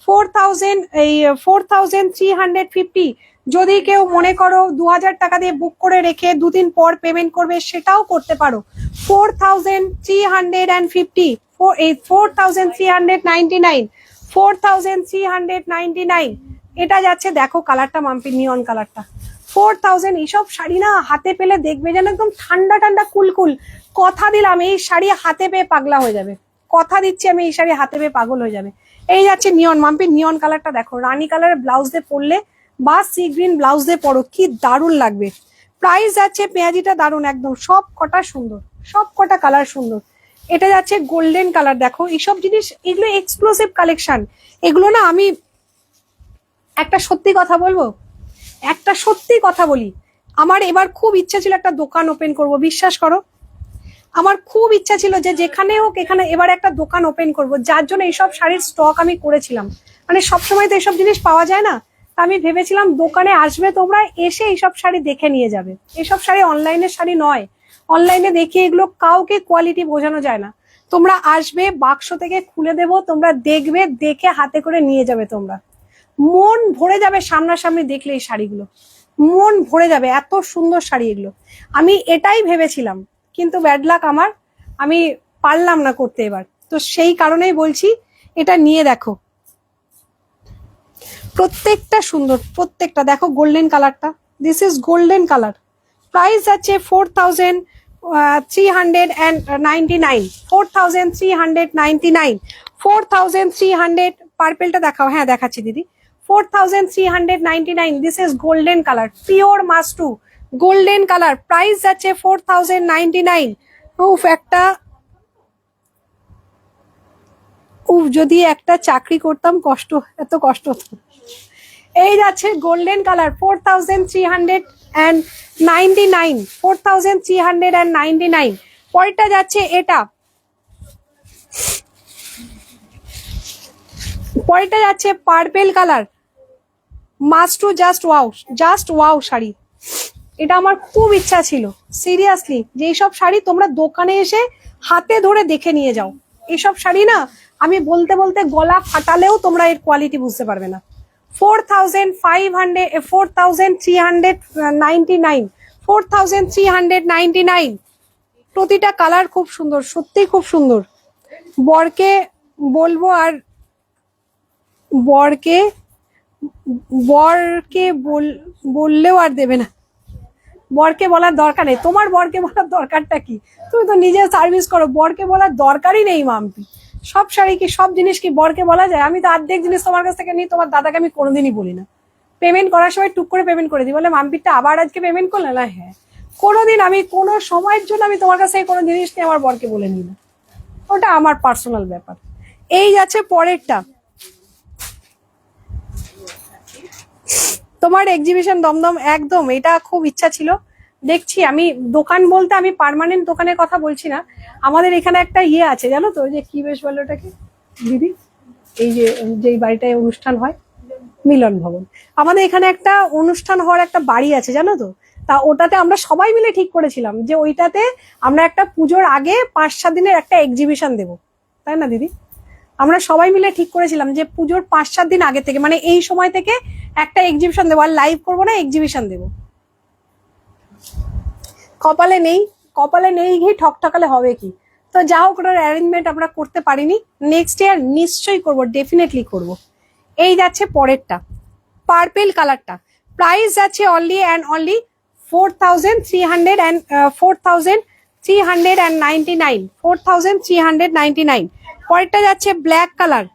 4000, এই 4350। যদি কেউ মনে করো 2000 টাকা দিয়ে বুক করে রেখে দুদিন পর পেমেন্ট করবে, সেটাও করতে পারো। 4350, 4399, 4399। এটা যাচ্ছে, দেখো কালারটা মাম্পি, নিয়ন কালারটা 4000। এইসব শাড়ি না হাতে পেলে দেখবে যেন একদম ঠান্ডা ঠান্ডা কুলকুল। কথা দিলাম এই শাড়ি হাতে পেয়ে পাগলা হয়ে যাবে, কথা দিচ্ছি আমি, এই শাড়ি হাতে পেয়ে পাগল হয়ে যাবে। এই যাচ্ছে নিয়ন মাম্পি, নিয়ন কালারটা দেখো, রানী কালারের ব্লাউজ দিয়ে পরলে বা সি গ্রিন ব্লাউজ দিয়ে পরো, কি দারুণ লাগবে। প্রাইস যাচ্ছে পেঁয়াজিটা দারুণ একদম, সব কটা সুন্দর, সব কটা কালার সুন্দর। এটা যাচ্ছে গোল্ডেন কালার, দেখো এইসব জিনিস, এগুলো এক্সক্লুসিভ কালেকশন। এগুলো না, আমি একটা সত্যি কথা বলবো, একটা সত্যি কথা বলি, আমার এবার খুব ইচ্ছা ছিল একটা দোকান ওপেন করব, বিশ্বাস করো আমার খুব ইচ্ছা ছিল যে যেখানে হোক এখানে এবার একটা দোকান ওপেন করব, যার জন্য এইসব শাড়ির স্টক আমি করেছিলাম। মানে সবসময় তো এইসব জিনিস পাওয়া যায় না, আমি ভেবেছিলাম দোকানে আসবে তোমরা, এসে এইসব শাড়ি দেখে নিয়ে যাবে। এসব শাড়ি অনলাইনের শাড়ি নয়, অনলাইনে দেখে এগুলো কাউকে কোয়ালিটি বোঝানো যায় না। তোমরা আসবে, বাক্স থেকে খুলে দেব, তোমরা দেখবে, দেখে হাতে করে নিয়ে যাবে, তোমরা মন ভরে যাবে সামনাসামনি দেখলে এই শাড়িগুলো, মন ভরে যাবে, এত সুন্দর শাড়ি এগুলো। আমি এটাই ভেবেছিলাম, কিন্তু ব্যাড লাক আমার, আমি পারলাম না করতে এবার, তো সেই কারণেই বলছি এটা নিয়ে দেখো, প্রত্যেকটা সুন্দর, প্রত্যেকটা দেখো গোল্ডেন কালারটা, this is golden colour. Price আছে 4399, 4399, 4300। পার্পেলটা দেখাও, হ্যাঁ দেখাচ্ছি দিদি, 4399। This is golden colour, pure মাস্টু গোল্ডেন কালার, প্রাইস যাচ্ছে 4099। উফ একটা, উফ যদি একটা চাকরি করতাম, কষ্ট, এত কষ্ট হতো। এই যাচ্ছে গোল্ডেন কালার, 4399, 4399। পরেরটা যাচ্ছে এটা, পরেরটা যাচ্ছে পার্পেল কালার, মাস্টু just wow, just wow sari. এটা আমার খুব ইচ্ছা ছিল সিরিয়াসলি, যে এইসব শাড়ি তোমরা দোকানে এসে হাতে ধরে দেখে নিয়ে যাও। এইসব শাড়ি না আমি বলতে বলতে গলা ফাটালেও তোমরা এর কোয়ালিটি বুঝতে পারবে না। 4500, 4399, 4399। প্রতিটা কালার খুব সুন্দর, সত্যি খুব সুন্দর। বরকে বলবো, আর বরকে বরকে বললেও আর দেবে না, বরকে বলার দরকার নেই, তোমার বরকে বলার দরকারটা কি, তুমি তো নিজে সার্ভিস করো, বরকে বলার দরকারই নেই মাম্পি। সব শাড়ি কি, সব জিনিস কি বরকে বলা যায়? আমি তো অর্ধেক জিনিস তোমার কাছ থেকে নিই, তোমার দাদাকে আমি কোনোদিনই বলি না। পেমেন্ট করার সময় টুক করে পেমেন্ট করে দিই, বলে মাম্পিটা আবার আজকে পেমেন্ট করলে না, হ্যাঁ। কোনোদিন আমি কোনো সময়ের জন্য আমি তোমার কাছে কোনো জিনিস নিয়ে আমার বরকে বলে নিই না, ওটা আমার পার্সোনাল ব্যাপার। এই যাচ্ছে পরেরটা, তোমার এক্সিবিশন দমদম, একদম এটা খুব ইচ্ছা ছিল। দেখছি আমি, দোকান বলতে আমি পার্মানেন্ট দোকানের কথা বলছি না, আমাদের এখানে একটা ইয়ে আছে জানো তো, যে কি বেশ বলো ওটাকে দিদি, এই যে যেই বাড়িটায় অনুষ্ঠান হয়, মিলন ভবন। আমাদের এখানে একটা অনুষ্ঠান হওয়ার একটা বাড়ি আছে জানো তো, তা ওটাতে আমরা সবাই মিলে ঠিক করেছিলাম যে ওইটাতে আমরা একটা পুজোর আগে 5-7 দিনের একটা এক্সিবিশন দেবো, তাই না দিদি? আমরা সবাই মিলে ঠিক করেছিলাম যে পুজোর 5-7 দিন আগে থেকে, মানে এই সময় থেকে একটা এক্সিবিশন দেবো, আর লাইভ করবো না, এক্সিবিশন দেবো। কপালে নেই, কপালে নেই ঘি ঠকঠকালে হবে কি। তো যা হোক, ওটার অ্যারেঞ্জমেন্ট আমরা করতে পারিনি, নেক্সট ইয়ার নিশ্চয়ই করবো, ডেফিনেটলি করব। এই যাচ্ছে পরেরটা, পার্পেল কালারটা, প্রাইস যাচ্ছে অনলি অ্যান্ড অনলি 4,300 and 4,399, 4,399। পরেরটা যাচ্ছে ব্ল্যাক কালার,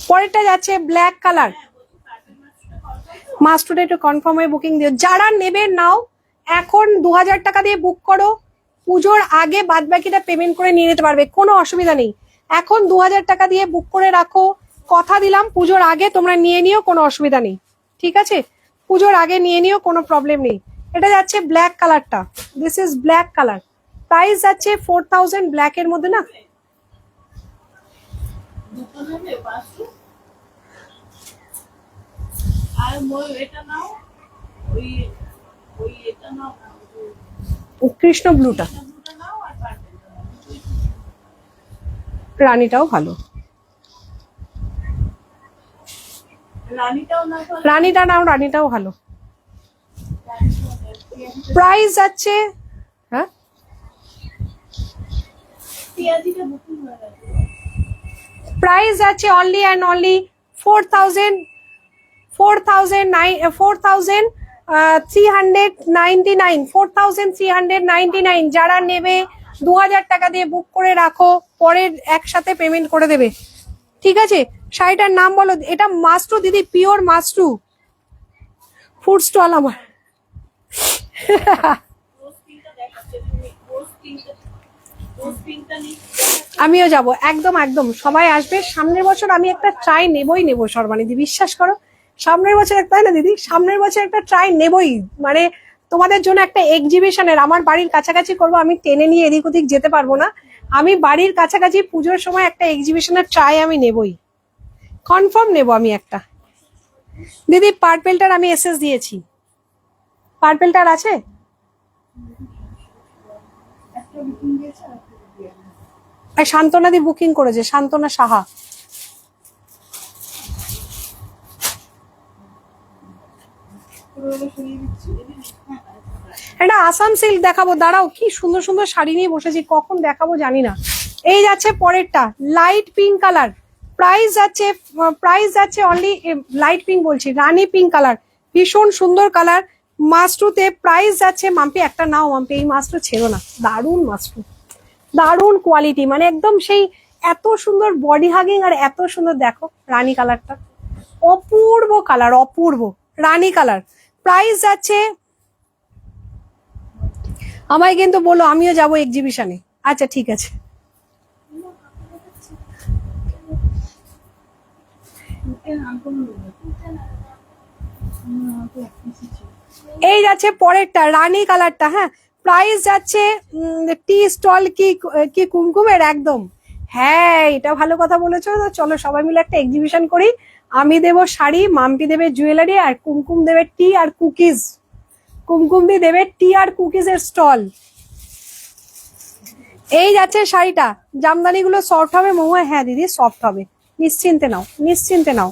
পরেরটা যাচ্ছে ব্ল্যাক কালার। মাস্টুডে একটু কনফার্ম হয়ে বুকিং দিও, যারা নেবে নাও, এখন 2,000 টাকা দিয়ে বুক করো, পুজোর আগে বাদ বাকিটা পেমেন্ট করে নিয়ে নিতে পারবে, কোনো অসুবিধা নেই। এখন 2,000 টাকা দিয়ে বুক করে রাখো, কথা দিলাম পুজোর আগে তোমরা নিয়ে নিও, কোনো অসুবিধা নেই, ঠিক আছে? পুজোর আগে নিয়ে নিও, কোনো প্রবলেম নেই। এটা যাচ্ছে ব্ল্যাক কালারটা, this is black colour, price যাচ্ছে 4,000, ব্ল্যাকের মধ্যে না। কৃষ্ণ ব্লুটা, রানীটাও ভালো, রানীটা নাও, রানীটাও ভালো। প্রাইস যাচ্ছে, হ্যাঁ প্রাইস যাচ্ছে অনলি অ্যান্ড অনলি 4,399, 4,399। যারা নেবে 2,000 টাকা দিয়ে বুক করে রাখো, পরের একসাথে পেমেন্ট করে দেবে, ঠিক আছে? শাড়িটার নাম বলো, এটা মাস্টু দিদি, পিওর মাস্টু, ফুড স্টল আমার। আমিও যাব, একদম একদম, সবাই আসবে। সামনের বছর আমি একটা ট্রাই নেবই নেবো সর্বানিধি, বিশ্বাস করো, সামনের বছর, তাই না দিদি, সামনের বছর একটা ট্রাই নেবই, মানে তোমাদের জন্য একটা এক্সিবিশনের, আমার বাড়ির কাছাকাছি করবো, আমি টেনে নিয়ে এদিক ওদিক যেতে পারবো না, আমি বাড়ির কাছাকাছি পুজোর সময় একটা এক্সিবিশনের ট্রাই আমি নেবই, কনফার্ম নেবো আমি একটা। দিদি পার্পেলটার আমি এসএস দিয়েছি, পার্পেলটার আছে, শান্তনা দি বুকিং করেছে, শান্তনা সাহা। এটা আসাম সিল্ক দেখাবো, দাঁড়াও, কি সুন্দর সুন্দর শাড়ি নিয়ে বসেছি, কখন দেখাবো জানি না। এই যাচ্ছে পরেরটা, লাইট পিঙ্ক কালার, প্রাইস যাচ্ছে অনলি, লাইট পিঙ্ক বলছি, রানী পিঙ্ক কালার, ভীষণ সুন্দর কালার, মাস্টুতে প্রাইস যাচ্ছে, মাম্পি একটা নাও, মাম্পি এই মাস্টু ছেড়ো না, দারুণ মাস্টু, দারুণ কোয়ালিটি, মানে একদম সেই, এত সুন্দর বডি হাগিং, আর এত সুন্দর, দেখো রানী কালারটা, অপূর্ব কালার, অপূর্ব রানী কালার। প্রাইস যাচ্ছে, আমায় কিন্তু বলো, আমিও যাবো এক্সিবিশনে। আচ্ছা ঠিক আছে, এই যাচ্ছে পরেরটা, রানী কালারটা, হ্যাঁ প্রাইস যাচ্ছে, টি স্টল কি কি কুমকুমের, একদম, হ্যাঁ এটা ভালো কথা বলেছো। তো চলো সবাই মিলে একটা এক্সিবিশন করি, আমি দেবো শাড়ি, মাম্পি দেবে জুয়েলারি, আর কুমকুম দেবে টি আর কুকিজ, কুমকুম দি দেবে টি আর কুকিজ এর স্টল। এই যাচ্ছে শাড়িটা, জামদানি গুলো সফট হবে মহুয়া, হ্যাঁ দিদি সফট হবে, নিশ্চিন্তে নাও, নিশ্চিন্তে নাও।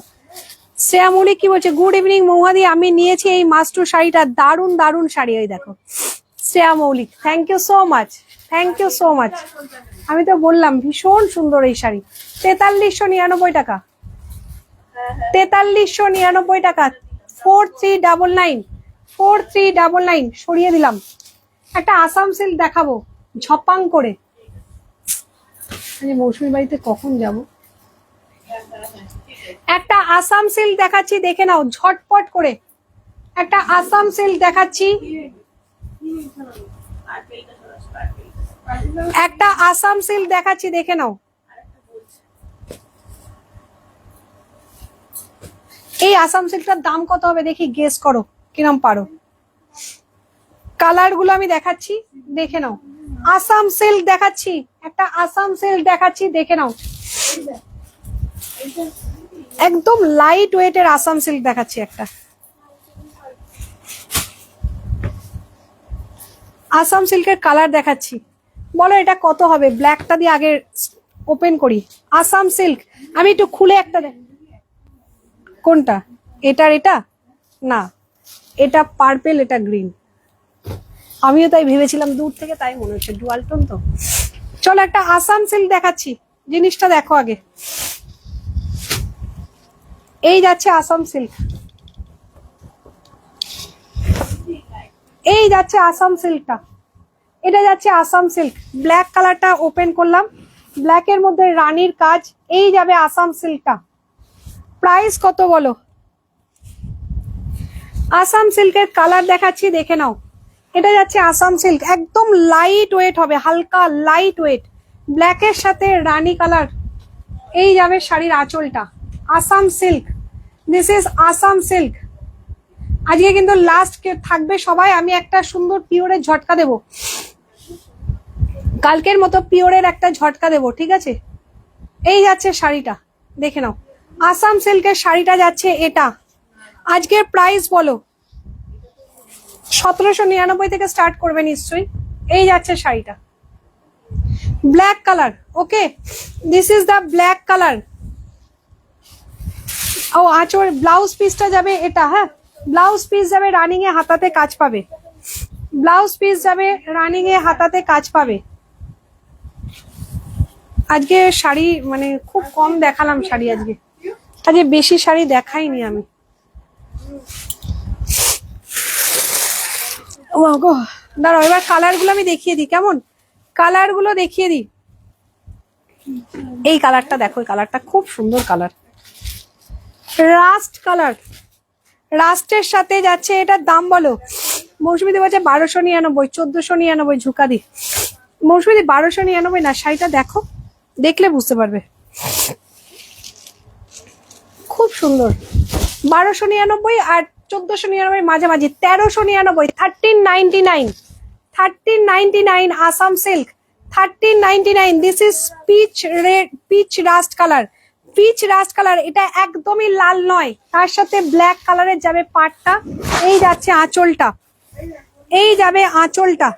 শ্রেয়া মৌলিক কি বলছে, গুড ইভিনিং মহুয়াদি, আমি নিয়েছি এই মাস্টু শাড়িটা, দারুণ দারুণ শাড়ি, ওই দেখো Shreya Moulik, thank you so much, thank you so much. আমি তো বললাম ভীষণ সুন্দর এই শাড়ি, 4399 টাকা, 4399 টাকা, 4399, 4399 সরিয়ে দিলাম। একটা আসাম সিল্ক দেখাবো ঝপাং করে, মৌসুমী বাড়িতে কখন যাব, একটা আসাম সিল্ক দেখাচ্ছি, দেখে নাও ঝটপট করে, একটা আসাম সিল্ক দেখাচ্ছি, একটা আসাম সিল্ক দেখাচ্ছি, দেখে নাও। এই আসাম সিল্কটার দাম কত হবে দেখি, গেস করো কিরম পারো। কালার গুলো আমি দেখাচ্ছি, দেখে নাও। আসাম সিল্ক দেখাচ্ছি, একটা আসাম সিল্ক দেখাচ্ছি, দেখে নাও। একদম লাইট ওয়েটের আসাম সিল্ক দেখাচ্ছি একটা। আসাম সিল্কের কালার দেখাচ্ছি, বলো এটা কত হবে। ব্ল্যাকটা দিয়ে আগে ওপেন করি। আসাম সিল্ক আমি একটু খুলে একটা কোনটা, এটার এটা না, এটা পার্পেল, এটা গ্রিন। আমিও তাই ভেবেছিলাম দূর থেকে, তাই মনে হচ্ছে ডুয়াল টোন তো। চলো একটা আসাম সিল্ক দেখাচ্ছি, জিনিসটা দেখো আগে। এই যাচ্ছে আসাম সিল্ক, এই যাচ্ছে আসাম সিল্কটা, এটা যাচ্ছে আসাম সিল্ক। ব্ল্যাক কালারটা ওপেন করলাম, ব্ল্যাকের মধ্যে রানীর কাজ, এই যাবে আসাম সিল্কটা। প্রাইস কত বলো। আসাম সিল্কের কালার দেখাচ্ছি, দেখে নাও। এটা যাচ্ছে আসাম সিল্ক, একদম লাইট ওয়েট হবে, হালকা লাইট ওয়েট, ব্ল্যাকের সাথে রানী কালার। এই যাবে শাড়ির আঁচলটা, Assam silk. This is Assam silk. আজকে কিন্তু লাস্ট থাকবে সবাই, আমি একটা সুন্দর পিওরের ঝটকা দেব, কালকের মতো পিওরের একটা ঝটকা দেব, ঠিক আছে। এই যাচ্ছে শাড়িটা, দেখে নাও। আসাম সিল্কের শাড়িটা যাচ্ছে এটা। আজকের প্রাইস বলো। 1799 থেকে স্টার্ট করবে নিশ্চয়ই। এই যাচ্ছে শাড়িটা, black colour. Okay, this is the black colour. ও আঁচল, ব্লাউজ পিসটা যাবে এটা, হ্যাঁ ব্লাউজ পিস যাবে রানিং এ, হাতাতে কাজ পাবে। ব্লাউজ পিস যাবে রানিং এ, হাতাতে কাজ পাবে। আজকে শাড়ি মানে খুব কম দেখালাম শাড়ি, আজকে বেশি শাড়ি দেখাইনি আমি। দাঁড়াও, এবার কালার গুলো আমি দেখিয়ে দিই, কেমন কালার গুলো দেখিয়ে দিই। এই কালারটা দেখো, এই কালারটা খুব সুন্দর কালার, রাস্ট কালার। রাস্টের সাথে যাচ্ছে, এটার দাম বলো। মৌসুমীদি বলছে 1299, 1499 ঝুঁকা দি। মৌসুমীদি 1299 না, শাড়িটা দেখো, দেখলে বুঝতে পারবে, খুব সুন্দর। 1299 আর 1499 মাঝামাঝি, 1399, 1399, 1399 Assam silk, 1399। This is peach red, peach rust colour, peach rust colour. এটা একদমই লাল নয়, তার সাথে ব্ল্যাক কালারের যাবে পাটটা। এই যাচ্ছে আঁচলটা, এই যাবে আঁচলটা।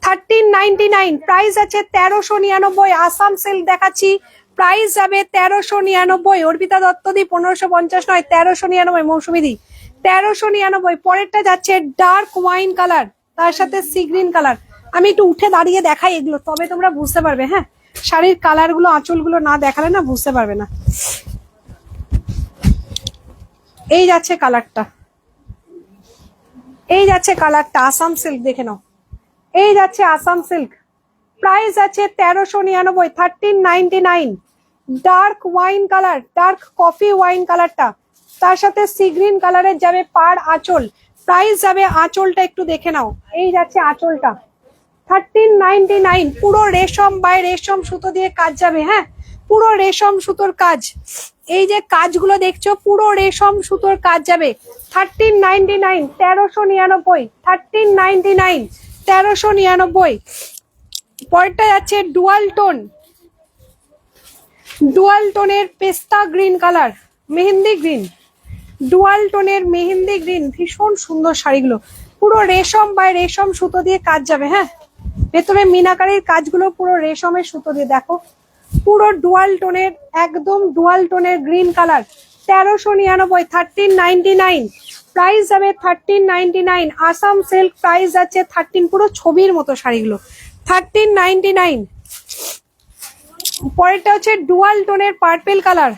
1399, প্রাইস আছে 1399। আসাম সিল্ক দেখাচ্ছি, প্রাইস যাবে 1399। অর্পিতা দত্ত দি 1550 নয়, 1399। মৌসুমী দি 1399। পরেরটা যাচ্ছে ডার্ক ওয়াইন কালার, তার সাথে সি গ্রিন কালার। আমি একটু উঠে দাঁড়িয়ে দেখাই এগুলো, তবে তোমরা বুঝতে পারবে। হ্যাঁ, শাড়ির কালার গুলো, আঁচল গুলো না দেখালে না বুঝতে পারবে না। এই যাচ্ছে কালারটা, এই যাচ্ছে কালারটা আসাম সিল্ক, দেখে নাও। এই যাচ্ছে আসাম সিল্ক, প্রাইস আছে 1399, 1399। Dark wine colour, dark coffee wine কালারটা, তার সাথে সি গ্রিন কালারের যাবে পাড় আঁচল। প্রাইস যাবে, আঁচলটা একটু দেখে নাও। এই যাচ্ছে আঁচলটা, 1399। পুরো রেশম বাই রেশম সুতো দিয়ে কাজ যাবে, হ্যাঁ পুরো রেশম সুতোর কাজ। এই যে কাজগুলো দেখছো, পুরো রেশম সুতোর কাজ যাবে। 1399, 1399, 1399, 1399। পরেরটা যাচ্ছে ডুয়াল টোন, ডুয়াল টোনের পেস্তা green colour, mehendi green, dual টোনের মেহেন্দি গ্রিন। ভীষণ সুন্দর শাড়িগুলো, পুরো রেশম বাই রেশম সুতো দিয়ে কাজ যাবে। হ্যাঁ, ভেতরে মিনাকারির কাজগুলো পুরো রেশমের সুতো দিয়ে, দেখো পুরো ডুয়াল টোনের, একদম ডুয়াল টোনের গ্রিন কালার। 1399, 1399। প্রাইস যাবে 1399। আসাম সিল্ক, প্রাইস যাচ্ছে 13। পুরো ছবির মতো শাড়িগুলো, 1399। পরেরটা হচ্ছে ডুয়াল টোনের পার্পেল কালার,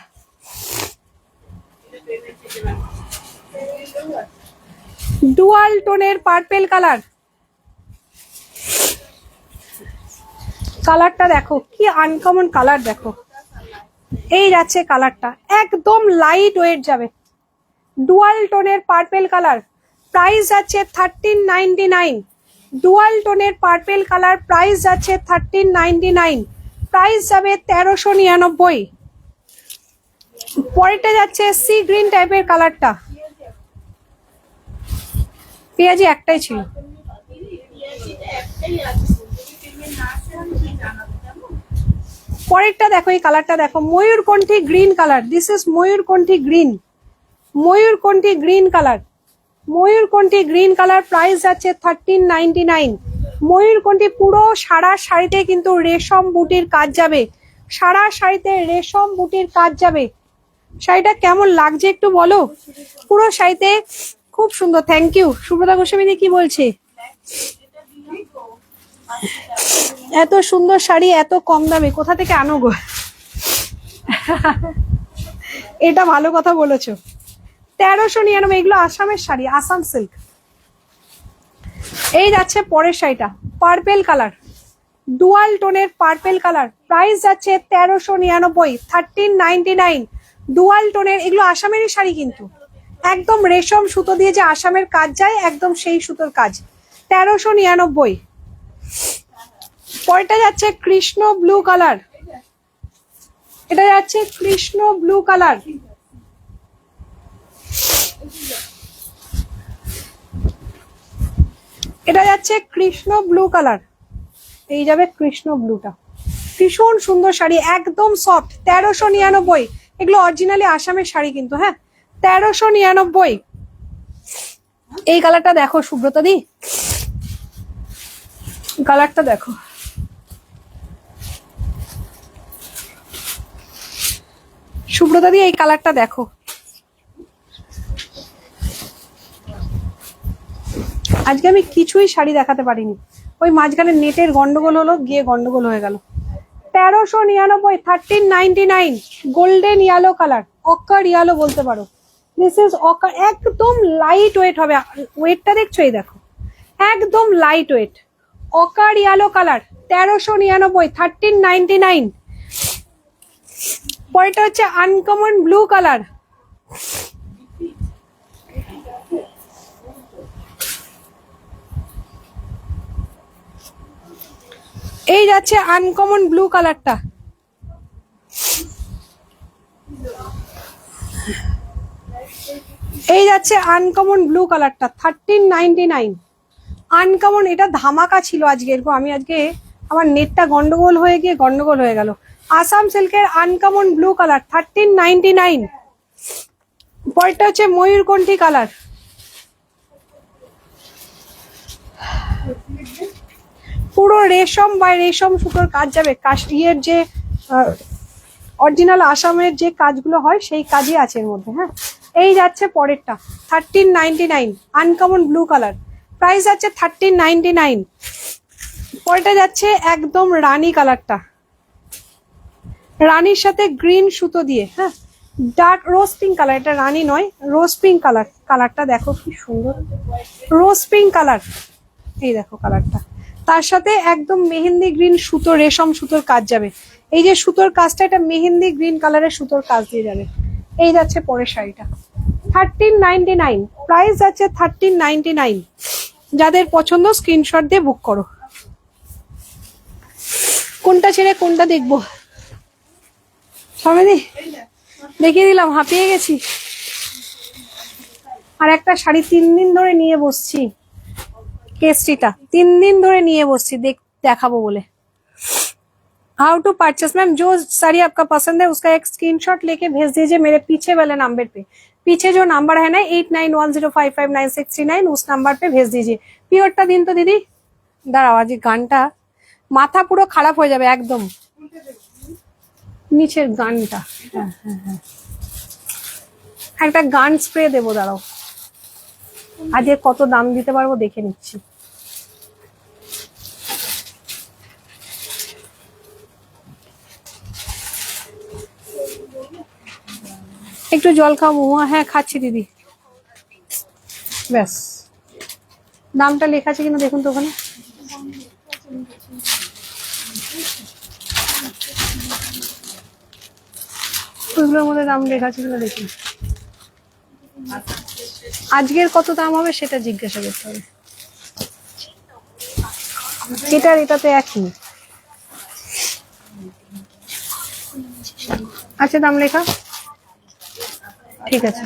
ডুয়াল টোনের পার্পেল কালার। কালারটা দেখো কি আনকমন কালার, দেখো এই যাচ্ছে কালারটা, একদম লাইট ওয়েট যাবে, ডুয়াল টোনের পার্পেল কালার। প্রাইস যাচ্ছে 1399। ডুয়াল টোনের পার্পেল কালার, প্রাইস যাচ্ছে 1399। প্রাইস যাবে 1399। পরেরটা যাচ্ছে সি গ্রিন টাইপের কালারটা, পেঁয়াজি একটাই ছিল। পরেরটা দেখো, এই কালারটা দেখো, ময়ূরকণ্ঠী গ্রিন কালার। দিস ইজ ময়ূরকণ্ঠী গ্রিন, ময়ূরকণ্ঠী গ্রিন কালার, ময়ূরকণ্ঠী গ্রিন কালার। প্রাইস যাচ্ছে 1399। ময়ূরকণ্ঠী পুরো সারা শাড়িতে কিন্তু রেশম বুটির কাজ যাবে, সারা শাড়িতে রেশম বুটির কাজ যাবে। শাড়িটা কেমন লাগছে একটু বলো? পুরো শাড়িতে খুব সুন্দর। Thank you Subrata Goswami. কি বলছে? এত সুন্দর শাড়ি এত কম দামে কোথা থেকে আনো গো? এটা ভালো কথা বলেছো। 1399, এগুলো আসামের শাড়ি, আসাম সিল্ক। এই যাচ্ছে পরের শাড়িটা, পার্পেল কালার, ডুয়াল টোনের পার্পেল কালার। প্রাইস যাচ্ছে 1399, 1399। ডুয়াল টোনের, এগুলো আসামেরই শাড়ি কিন্তু, একদম রেশম সুতো দিয়ে যে আসামের কাজ যায়, একদম সেই সুতোর কাজ। 1399। পরেরটা যাচ্ছে কৃষ্ণ ব্লু কালার, এটা যাচ্ছে কৃষ্ণ ব্লু কালার। এটা যাচ্ছে কৃষ্ণ ব্লু কালার, এই যাবে কৃষ্ণ ব্লুটা। ভীষণ সুন্দর শাড়ি, একদম সফট। 1399, এগুলো অরিজিনালি আসামের শাড়ি কিন্তু। হ্যাঁ, 1399। এই কালারটা দেখো সুব্রতা দি, কালারটা দেখো, সুব্রতা দি এই কালারটা দেখো। আজকে আমি কিছুই শাড়ি দেখাতে পারিনি, ওই মাঝখানে নেটের গন্ডগোল হলো, গিয়ে গন্ডগোল হয়ে গেল। 1399, 1399। গোল্ডেন ইয়েলো কালার, অকার ইয়েলো বলতে পারো। দিস ইজ অকার, একদম লাইট ওয়েট হবে। ওয়েটটা দেখছো, এই দেখো, একদম লাইট ওয়েট, অকার ইয়েলো কালার। 1399, 1399। পরেরটা হচ্ছে আনকমন ব্লু কালার, এই যাচ্ছে আনকমন ব্লু কালারটা। এই যাচ্ছে আনকমন ব্লু কালারটা, 1399। আনকমন, এটা ধামাকা ছিল আজকের গো। আমি আজকে আমার নেটটা গন্ডগোল হয়ে গিয়ে গন্ডগোল হয়ে গেল। আসাম সিল্কের আনকমন ব্লু কালার, 1399। পরেরটা হচ্ছে ময়ূরকণ্ঠী কালার, পুরো রেশম বা রেশম সুতোর কাজ যাবে। কাশ্মীরের যে অরিজিনাল আসামের যে কাজগুলো হয় সেই কাজই আছে এর মধ্যে। হ্যাঁ, এই যাচ্ছে পরেরটা, 1399, আনকমন ব্লু কালার। প্রাইস যাচ্ছে 1399। পরেরটা যাচ্ছে একদম রানী কালারটা, রানীর সাথে গ্রিন সুতো দিয়ে। হ্যাঁ, ডার্ক রোজ পিঙ্ক কালার, এটা রানী নয়, রোজ পিঙ্ক কালার। কালারটা দেখো কি সুন্দর, রোজ পিঙ্ক কালার। এই দেখো কালারটা, তার সাথে একদম মেহেন্দি গ্রিন সুতো, রেশম সুতোর কাজ যাবে। এই যে সুতোর কাজটা, এটা মেহেন্দি গ্রিন কালারের সুতোর কাজ দিয়ে যাবে। এই যাচ্ছে পরের শাড়িটা, 1399। প্রাইস যাচ্ছে 1399। যাদের পছন্দ স্ক্রিনশট দিয়ে বুক করো। কোনটা ছেড়ে কোনটা দেখবো সমেদি দেখিয়ে দিলাম, হাঁপিয়ে গেছি। আর একটা শাড়ি 3 দিন ধরে নিয়ে বসছি, কেসটিটা 3 दिन ধরে নিয়ে বসছি দেখাবো বলে। हाउ टू परचेस मैम, जो साड़ी आपका पसंद है उसका एक स्क्रीनशॉट लेके भेज दीजिए मेरे पीछे वाले नंबर पे। पीछे जो नंबर है ना 8910559639, उस नंबर पे भेज दीजिए। পিওরটা দিন তো দিদি। দাঁড়াও, আজ গানটা মাথা পুরো খারাপ হয়ে যাবে একদম, নিচের গানটা। হ্যাঁ হ্যাঁ হ্যাঁ, একটা গান স্প্রে দেবো, দাঁড়াও। আজকে কত দাম দিতে পারবো দেখে নিচ্ছি। একটু জল খাও মহুয়া। হ্যাঁ খাচ্ছি দিদি। ব্যাস, দামটা লেখা আছে কিনা দেখুন তো ওখানে। ওইগুলোর মধ্যে দাম লেখা আছে কিনা দেখুন। আজকের কত দাম হবে সেটা জিজ্ঞাসা করতে হবে। এটার এটাতে একই আছে দাম লেখা। ঠিক আছে,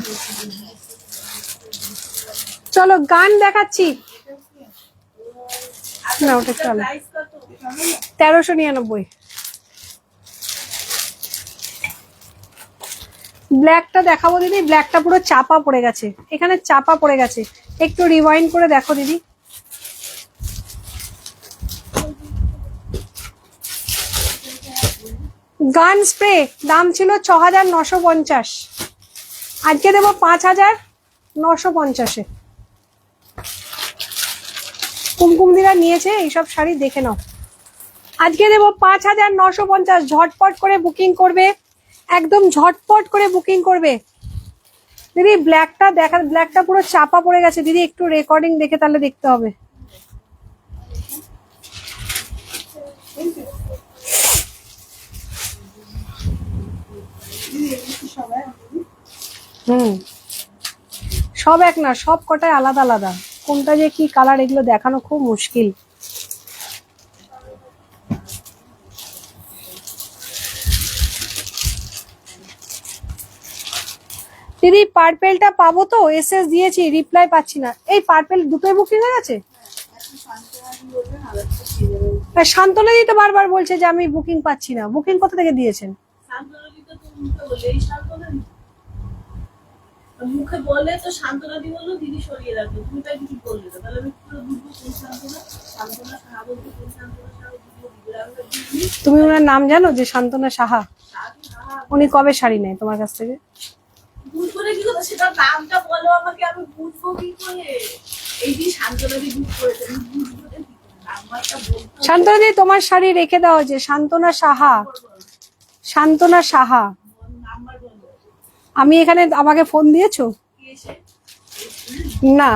চলো গান দেখাচ্ছি না, ওটা চলো 1399। ব্ল্যাকটা দেখাবো দিদি, ব্ল্যাকটা পুরো চাপা পড়ে গেছে, এখানে চাপা পড়ে গেছে, একটু রিওয়াইন্ড করে দেখো দিদি। গান স্প্রে দাম ছিল 6950, আজকে দেবো 5950-এ। কুমকুমদিরা নিয়েছে এইসব শাড়ি, দেখে নাও। আজকে দেবো 5950, ঝটপট করে বুকিং করবে, একদম ঝটপট করে বুকিং করবে। দিদি ব্ল্যাকটা দেখা, ব্ল্যাকটা পুরো চাপা পড়ে গেছে দিদি, একটু রেকর্ডিং দেখে তাহলে দেখতে হবে। সব এক না, সব কটায় আলাদা আলাদা, কোনটা যে কি কালার এগুলো দেখানো খুব মুশকিল। দিদি পার্পেলটা পাবো তো? এসএস দিয়েছি, রিপ্লাই পাচ্ছি না। এই পার্পেল দুটোই বুকিং হয়ে গেছে। শান্তনা দি তো বারবার বলছে যে আমি বুকিং পাচ্ছি না, বুকিং কোথা থেকে দিয়েছেন? মুখে বলে তো শান্তনা দি বললো দিদি সরিয়ে রাখো, তুমি তাই কিছু বললে তো, তাহলে আমি পুরো বুঝবো কোন শান্তনা, শান্তনা সাহা বলতে কোন শান্তনা সাহা বুঝবো। তুমি ওনার নাম জানো যে শান্তনা সাহা? উনি কবে শাড়ি নেয় তোমার কাছ থেকে? বুঝবো না কি কথা, সেটা নামটা বলো আমাকে, আমি বুঝবো কি করে? এই যে শান্তনা দি বুক করেছে, আমি বুঝবো না কি করে? নাম্বারটা বলতে। শান্তনা দি তোমার শাড়ি রেখে দেওয়া হয়েছে, শান্তনা সাহা, শান্তনা সাহা। নাম্বার বলো। আমি এখানে, আমাকে ফোন দিয়েছো? কি এসে? না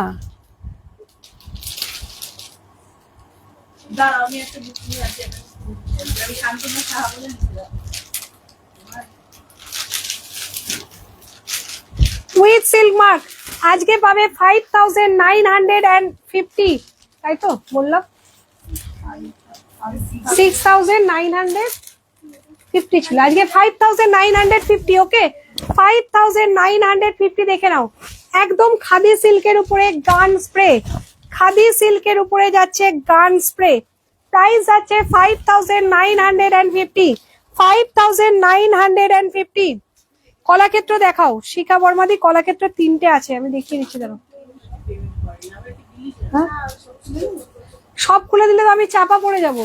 দাঁড়াও, আমি একটা বুকিং আছে, আমি শান্তনা সাহা বলে লিখলাম। উইথ সিল্ক মার্ক আজকে পাবে 5950, তাই তো বললাম? 6950 ছিল, আজকে 5950। ওকে 5950 দেখে নাও, একদম খাদি সিল্কের উপরে গান স্প্রে, খাদি সিল্কের উপরে যাচ্ছে গান স্প্রে, প্রাইস যাচ্ছে 5950, 5950। কলাক্ষেত্র দেখাও, শিখা বর্মাদি কলাক্ষেত্র 3টে আছে, আমি দেখিয়ে দিচ্ছি দাঁড়াও। হ্যাঁ সব খুলে দিলে তো আমি চাপা পড়ে যাব।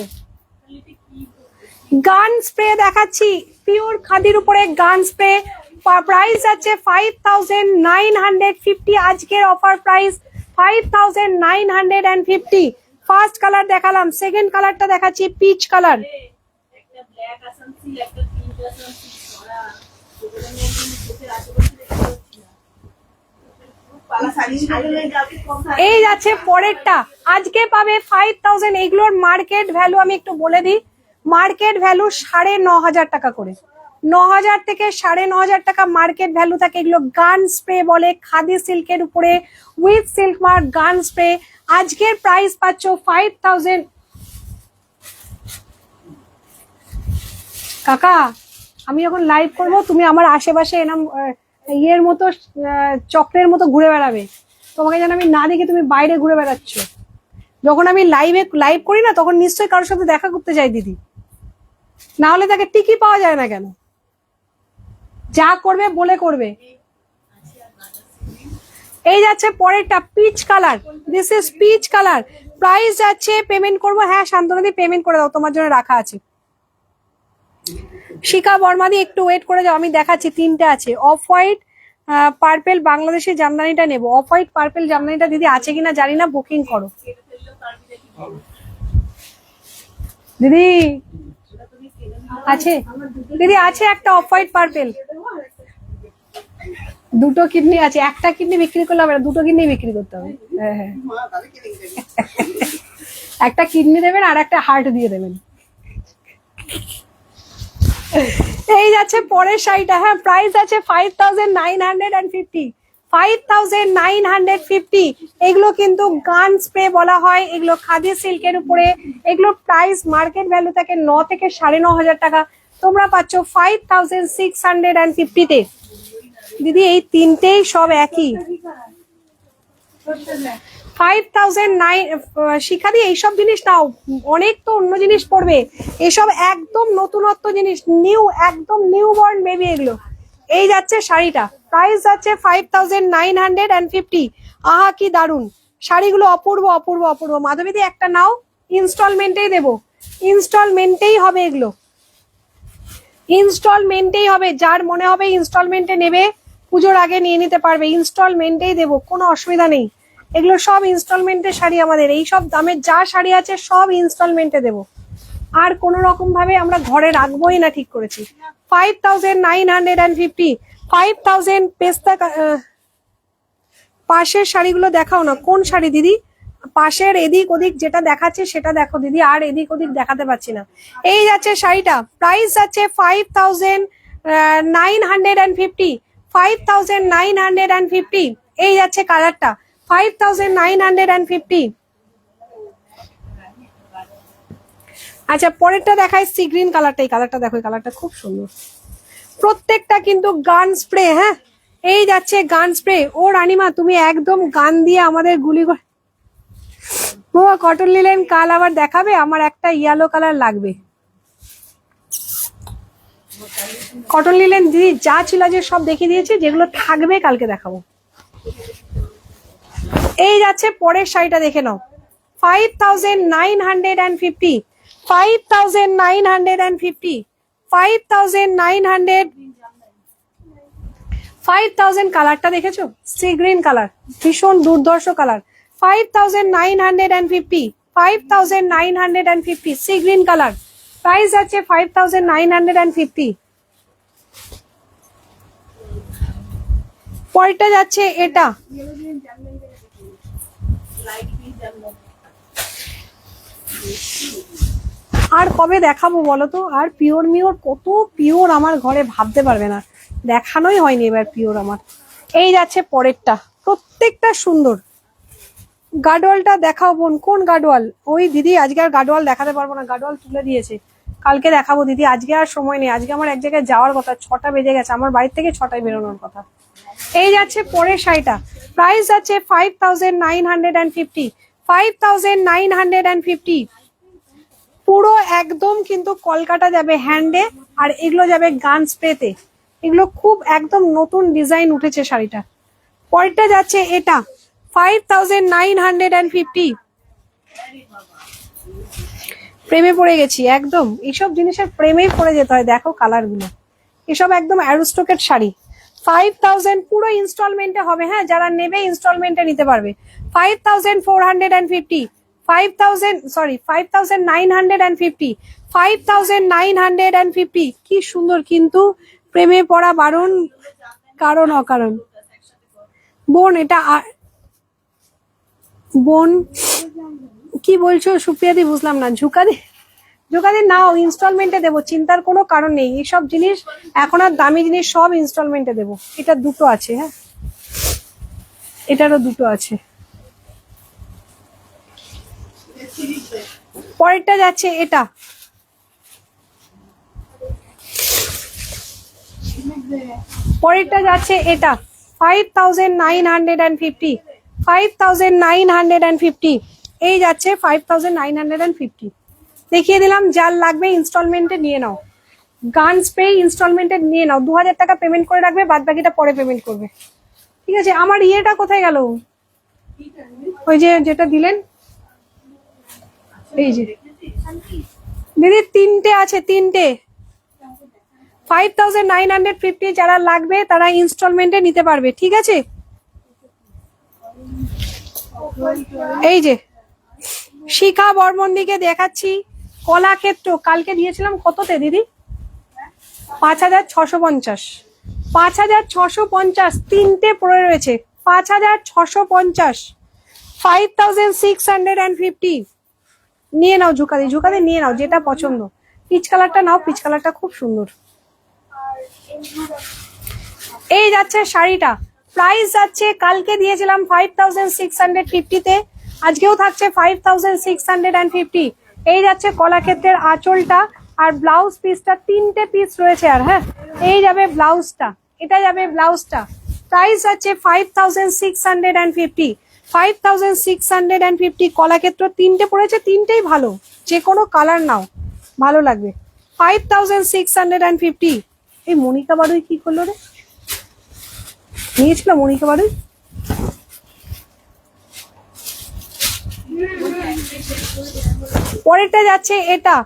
গান স্প্রে দেখাচ্ছি, পিওর খাদির উপরে গান স্প্রে, প্রাইস আছে 5950, আজকের অফার প্রাইস 5950। ফার্স্ট কালার দেখালাম, সেকেন্ড কালারটা দেখাচ্ছি পিচ কালার। একটা ব্ল্যাক আসানসিল, একটা পিঙ্ক আসানসিল ছড়া, এই যাচ্ছে পরেরটা, আজকে পাবে 5000। এগুলোর মার্কেট ভ্যালু আমি একটু বলে দিই, মার্কেট ভ্যালু 9500 টাকা করে, 9000 থেকে 9500 টাকা মার্কেট ভ্যালু থাকে। এগুলো গান স্প্রে বলে, খাদি সিল্কের উপরে উইথ সিল্ক মার্ক গান স্প্রে। আজকের প্রাইস পাচ্ছ 5000। কাকা আমি যখন লাইভ করবো তুমি আমার আশেপাশে এরকম ইয়ের মতো চক্রের মতো ঘুরে বেড়াবে, তোমাকে যেন আমি না দেখে তুমি বাইরে ঘুরে বেড়াচ্ছ। যখন আমি লাইভ করি না তখন নিশ্চয়ই কারোর সাথে দেখা করতে যাই দিদি, না হলে তাকে টিকি পাওয়া যায় না কেন? যা করবে বলে করবে। এই যাচ্ছে পরেরটা peach colour, this is peach colour, price যাচ্ছে, পেমেন্ট করবো। হ্যাঁ শান্তনাদি পেমেন্ট করে দাও, তোমার জন্য রাখা আছে। শিখা বর্মাদি একটু ওয়েট করে যাও, আমি দেখাচ্ছি 3টে আছে। অফ হোয়াইট পার্পেল বাংলাদেশি জামদানিটা নেবো, অফ হোয়াইট পার্পেল জামদানিটা দিদি আছে কিনা জানি না, বুকিং করো দিদি। আছে দিদি, আছে একটা অফ হোয়াইট পার্পেল, দুটো কিডনি আছে, একটা কিডনি বিক্রি করলে হবে না, দুটো কিডনি বিক্রি করতে হবে। হ্যাঁ হ্যাঁ একটা কিডনি দেবেন আর একটা হার্ট দিয়ে দেবেন। এই যাচ্ছে পরের শাড়িটা, হ্যাঁ প্রাইস আছে 5950, 5950। এগুলো কিন্তু গান স্প্রে বলা হয়, এগুলো খাদি সিল্কের উপরে, এগুলো প্রাইস মার্কেট ভ্যালু থাকে 9 থেকে 9500 টাকা, তোমরা পাচ্ছ 5650 তে। দিদি এই তিনটেই সব একই। 5009 শিখাদি এইসব জিনিস নাও, অনেক তো অন্য জিনিস পড়বে, এসব একদম নতুনত্ব জিনিস, নিউ, একদম নিউ বর্ন বেবি এগুলো। এই যাচ্ছে শাড়িটা, প্রাইস যাচ্ছে 5950। আহা কি দারুন শাড়িগুলো, অপূর্ব অপূর্ব অপূর্ব। মাধবীদি একটা নাও, ইনস্টলমেন্টেই দেবো, ইনস্টলমেন্টেই হবে এগুলো, ইনস্টলমেন্টেই হবে। যার মনে হবে ইনস্টলমেন্টে নেবে পুজোর আগে নিয়ে নিতে পারবে, ইনস্টলমেন্টেই দেবো, কোনো অসুবিধা নেই। এগুলো সব ইনস্টলমেন্টের শাড়ি আমাদের, এই সব দামের যা শাড়ি আছে সব ইনস্টলমেন্টে দেবো, আর কোনো রকম ভাবে আমরা ঘরে রাখবোই না, ঠিক করেছি। 5950, 5000 পেস্তা। পাশের শাড়িগুলো দেখাও না, কোন শাড়ি দিদি? পাশের এদিক ওদিক যেটা দেখাচ্ছে সেটা দেখো দিদি, আর এদিক ওদিক দেখাতে পাচ্ছি না। এই যাচ্ছে শাড়িটা, প্রাইস যাচ্ছে 5950, 5950। এই যাচ্ছে কালারটা 5950। আচ্ছা পরেরটা দেখাই, সি গ্রিন কালারটা। এই কালারটা দেখো, এই কালারটা খুব সুন্দর। প্রত্যেকটা কিন্তু গান স্প্রে। হ্যাঁ এই যাচ্ছে গান স্প্রে। ও রানীমা তুমি একদম গান দিয়ে আমাদের গুলি করে। ও কটন লিলেন কাল আবার দেখাবে? আমার একটা ইয়েলো কালার লাগবে। কটন লিলেন দিদি যা ছিল যে সব দেখিয়ে দিয়েছে, যেগুলো থাকবে কালকে দেখাবো। এই যাচ্ছে পরের শাড়িটা, দেখে নাও। 5950, 5950, 5900। 5000 কালারটা দেখেছো? সি গ্রিন কালার, ভীষণ দুর্ধর্ষ colour. 5950, 5950 sea green colour, price আছে 5950। পরেরটা যাচ্ছে এটা, আর কবে দেখাবো বলো তো? আর পিওর মিওর কত পিওর আমার ঘরে ভাবতে পারবে না, দেখানোই হয়নি এবার পিওর আমার। এই যাচ্ছে পরেরটা, প্রত্যেকটা সুন্দর। গাডওয়ালটা দেখাও বোন, কোন গাডওয়াল? ওই দিদি আজকে আর গাডওয়াল দেখাতে পারবো না, গাডওয়াল তুলে দিয়েছে, কালকে দেখাবো দিদি, আজকে আর সময় নেই। আজকে আমার এক জায়গায় যাওয়ার কথা, 6টা বেজে গেছে, আমার বাড়ি থেকে 6টায় বেরোনোর কথা। এই যাচ্ছে পরের শাড়িটা, প্রাইস যাচ্ছে 5950, 5950। পুরো একদম কিন্তু কলকাতা যাবে হ্যান্ডে, আর এগুলো যাবে গান স্প্রেতে। এগুলো খুব একদম নতুন ডিজাইন উঠেছে শাড়িটা। পরেরটা যাচ্ছে এটা, 5950। প্রেমে পড়ে গেছি একদম, এইসব জিনিসের প্রেমেই পড়ে যেতে হয়। দেখো কালার গুলো, এসব একদম অ্যারোস্টোকেট শাড়ি। 5000 পুরো ইনস্টলমেন্টে হবে। হ্যাঁ যারা নেবে ইনস্টলমেন্টে নিতে পারবে। 5450, 5950, 5950। কি সুন্দর কিন্তু, প্রেমে পড়া বারণ কারণ অকারণ। বোন এটা বোন কি বলছো সুপ্রিয়াদি? বুঝলাম না। ঝুকাদি, ঝুকাদি নাও, ইনস্টলমেন্টে দেবো, চিন্তার কোনো কারণ নেই। এইসব জিনিস এখন আর দামি জিনিস সব ইনস্টলমেন্টে দেবো। এটা দুটো আছে, হ্যাঁ এটারও দুটো আছে। পরেরটা যাচ্ছে এটা, পরেরটা যাচ্ছে এটা 5950, 5950। এই যাচ্ছে 5950। দেখিয়ে দিলাম, যার লাগবে ইনস্টলমেন্টে নিয়ে নাও। গান স্প্রে ইনস্টলমেন্টে নিয়ে নাও, 2000 টাকা পেমেন্ট করে রাখবে, বাদ বাকিটা পরে পেমেন্ট করবে। ঠিক আছে? আমার ইয়েটা কোথায় গেল? ওই যে যেটা দিলেন, এই যে দিদি তিনটে আছে, তিনটে। 5950 যারা লাগবে তারা ইনস্টলমেন্টে নিতে পারবে। ঠিক আছে? এই যে শিখা বর্মনদিকে দেখাচ্ছি, কলাক্ষেত্র কালকে দিয়েছিলাম কততে দিদি? 5650, 5650 তিনটে পড়ে রয়েছে। 5650, 5650 নিয়ে নাও। ঝুকাদি, ঝুকাদি নিয়ে নাও, যেটা পছন্দ। পিচ কালারটা নাও, পিচ কালারটা খুব সুন্দর। এই যাচ্ছে শাড়িটা, প্রাইস যাচ্ছে, কালকে দিয়েছিলাম 5650-তে, আজকেও থাকছে 5650। এই যাচ্ছে কলাক্ষেত্রের আঁচলটা, আর ব্লাউজ পিসটা, তিনটে পিস রয়েছে। আর হ্যাঁ এই যাবে ব্লাউজটা, এটা যাবে ব্লাউজটা, প্রাইস আছে 5650, 5650 কলাক্ষেত্র। তিনটে পড়েছে, তিনটেই ভালো, যে কোনো কালার নাও ভালো লাগবে। 5650। এই মনিকা বাড়ুই কি করলো রে, নিয়েছিল মনিকা বাড়ুই। পরেরটা যাচ্ছে এটা,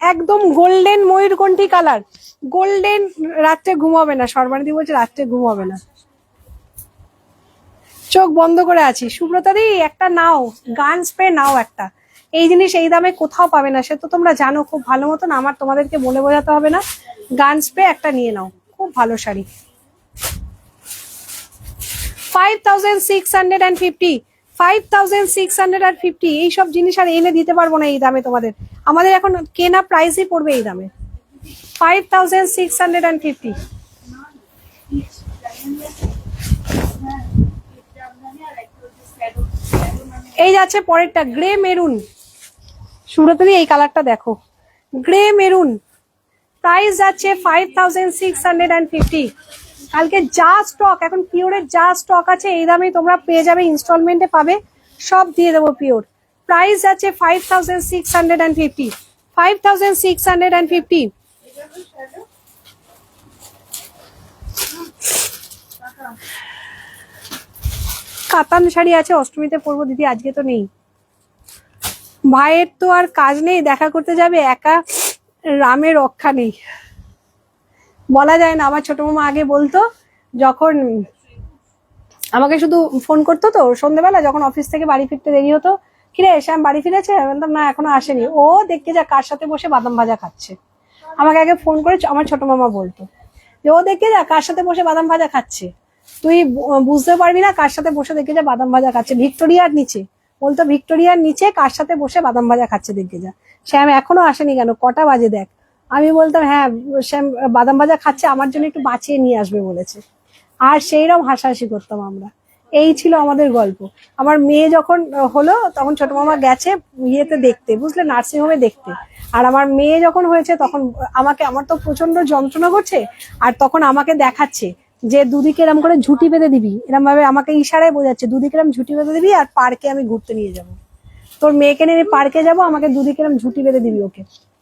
একদম গোল্ডেন ময়ূরকণ্ঠী কালার, গোল্ডেন। রাত্রে ঘুমাবে না, সর্বানিদি বলছে রাত্রে ঘুমাবে না, চোখ বন্ধ করে আছি। সুব্রতাদি একটা নাও, গান স্প্রে নাও একটা, এই জিনিস এই দামে কোথাও পাবে না, সে তো তোমরা জানো খুব ভালো মতন, আমার তোমাদেরকে বলে বোঝাতে হবে না। গান স্প্রে একটা নিয়ে নাও, খুব ভালো শাড়ি। 5650, 5650। এইসব জিনিস আর এনে দিতে পারবো না এই দামে তোমাদের, আমাদের এখন কেনা প্রাইসই পড়বে এই দামে, 5650। এই যাচ্ছে পরেরটা, গ্রে মেরুন। সুব্রতদি এই কালারটা দেখো, গ্রে মেরুন, প্রাইস যাচ্ছে 5650। কালকে যা স্টক, এখন পিওরের যা স্টক আছে এই দামে তোমরা পেয়ে যাবে, ইনস্টলমেন্টে পাবে, সব দিয়ে দেবো পিওর। প্রাইস আছে 5650, 5650। কাতান শাড়ি আছে, অষ্টমীতে পরবো দিদি, আজকে তো নেই। ভাইয়ের তো আর কাজ নেই, দেখা করতে যাবে একা, রামের রক্ষা নেই, বলা যায় না। আমার ছোট মামা আগে বলতো, যখন আমাকে শুধু ফোন করতো তো সন্ধ্যেবেলা, যখন অফিস থেকে বাড়ি ফিরতে দেরি হতো, কিরে শ্যাম বাড়ি ফিরেছে, বলতাম না এখনো আসেনি, ও দেখতে যা কার সাথে বসে বাদাম ভাজা খাচ্ছে। আমাকে আগে ফোন করে আমার ছোট মামা বলতো যে ও দেখে যা কার সাথে বসে বাদাম ভাজা খাচ্ছে, তুই বুঝতে পারবি না, কার সাথে বসে দেখে যা বাদাম ভাজা খাচ্ছে, ভিক্টোরিয়ার নিচে, বলতো ভিক্টোরিয়ার নিচে কার সাথে বসে বাদাম ভাজা খাচ্ছে দেখে যা। শ্যাম এখনো আসেনি কেন, কটা বাজে দেখ। আমি বলতাম হ্যাঁ শ্যাম বাদাম ভাজা খাচ্ছে, আমার জন্য একটু বাঁচিয়ে নিয়ে আসবে বলেছে। আর সেইরকম হাসাহাসি করতাম আমরা, এই ছিল আমাদের গল্প। আমার মেয়ে যখন হলো তখন ছোট মামা গেছে ইয়েতে দেখতে, বুঝলে, নার্সিং হোমে দেখতে। আর আমার মেয়ে যখন হয়েছে তখন আমাকে, আমার তো প্রচন্ড যন্ত্রণা করছে, আর তখন আমাকে দেখাচ্ছে যে দুদিকে এরম করে ঝুঁটি বেঁধে দিবি, এরম ভাবে আমাকে ইশারায় বোঝাচ্ছে দুদিকে এরম ঝুঁটি বেঁধে দিবি, আর পার্কে আমি ঘুরতে নিয়ে যাব, তোর মেয়েকে নিয়ে পার্কে যাব, আমাকে দুদিকে এরম ঝুঁটি বেঁধে দিবি ওকে।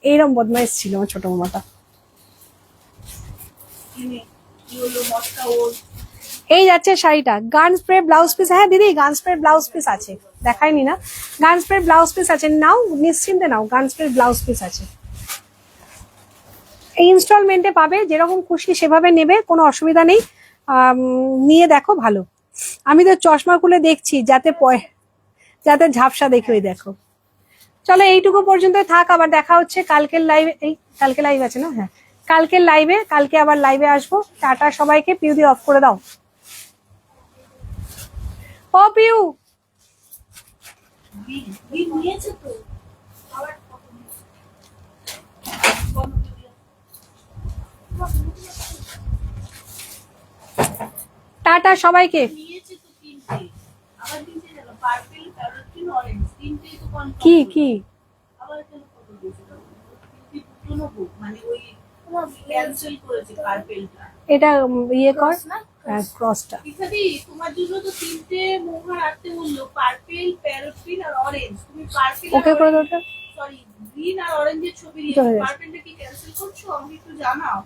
এইরকম বদমাইশ ছিল আমার ছোট মামাটা। এই যাচ্ছে শাড়িটা, গান স্প্রে ব্লাউজ পিস। হ্যাঁ দিদি গান স্প্রে ব্লাউজ পিস আছে, দেখায়নি না, গান স্প্রে ব্লাউজ পিস আছে, নাও নিশ্চিন্তে নাও, গান স্প্রে ব্লাউজ পিস আছে। এই ইনস্টলমেন্টে পাবে, যেরকম খুশি সেভাবে নেবে, কোনো অসুবিধা নেই। নিয়ে দেখো ভালো। আমি তো চশমা খুলে দেখছি যাতে যাতে ঝাপসা দেখে, ওই দেখো। চলো এইটুকু পর্যন্ত থাক, আবার দেখা হচ্ছে কালকের লাইভে। এই কালকে লাইভ আছে না, হ্যাঁ কালকের লাইভে, কালকে আবার লাইভে আসবো। টাটা সবাইকে, পিউ দিয়ে অফ করে দাও। ও পিউ নিয়েছে তো টাটা সবাইকে। নিয়েছে তো তিনটে, আবার তিনটে গেল, পার্পল প্যারোটিন অরেঞ্জ, তিনটেই তো কনফার্ম। কি কি আবার কেন কত দিয়েছিল, তিনটে দুটো বুক, মানে ওই ক্যান্সেল করেছে পার্পলটা। এটা ইয়ে কর, না ক্রসটা। ইত্যাদি তোমার জন্য তো তিনটে মোহর আনতে বললো, পার্পল প্যারোটিন আর অরেঞ্জ। তুমি পার্পল ওকে করে দাও ওটা। সরি গ্রিন আর অরেঞ্জের ছবি চলে নিয়েছো, গেছে। পার্পলটা কি ক্যান্সেল করছো, আমাকে একটু জানাও।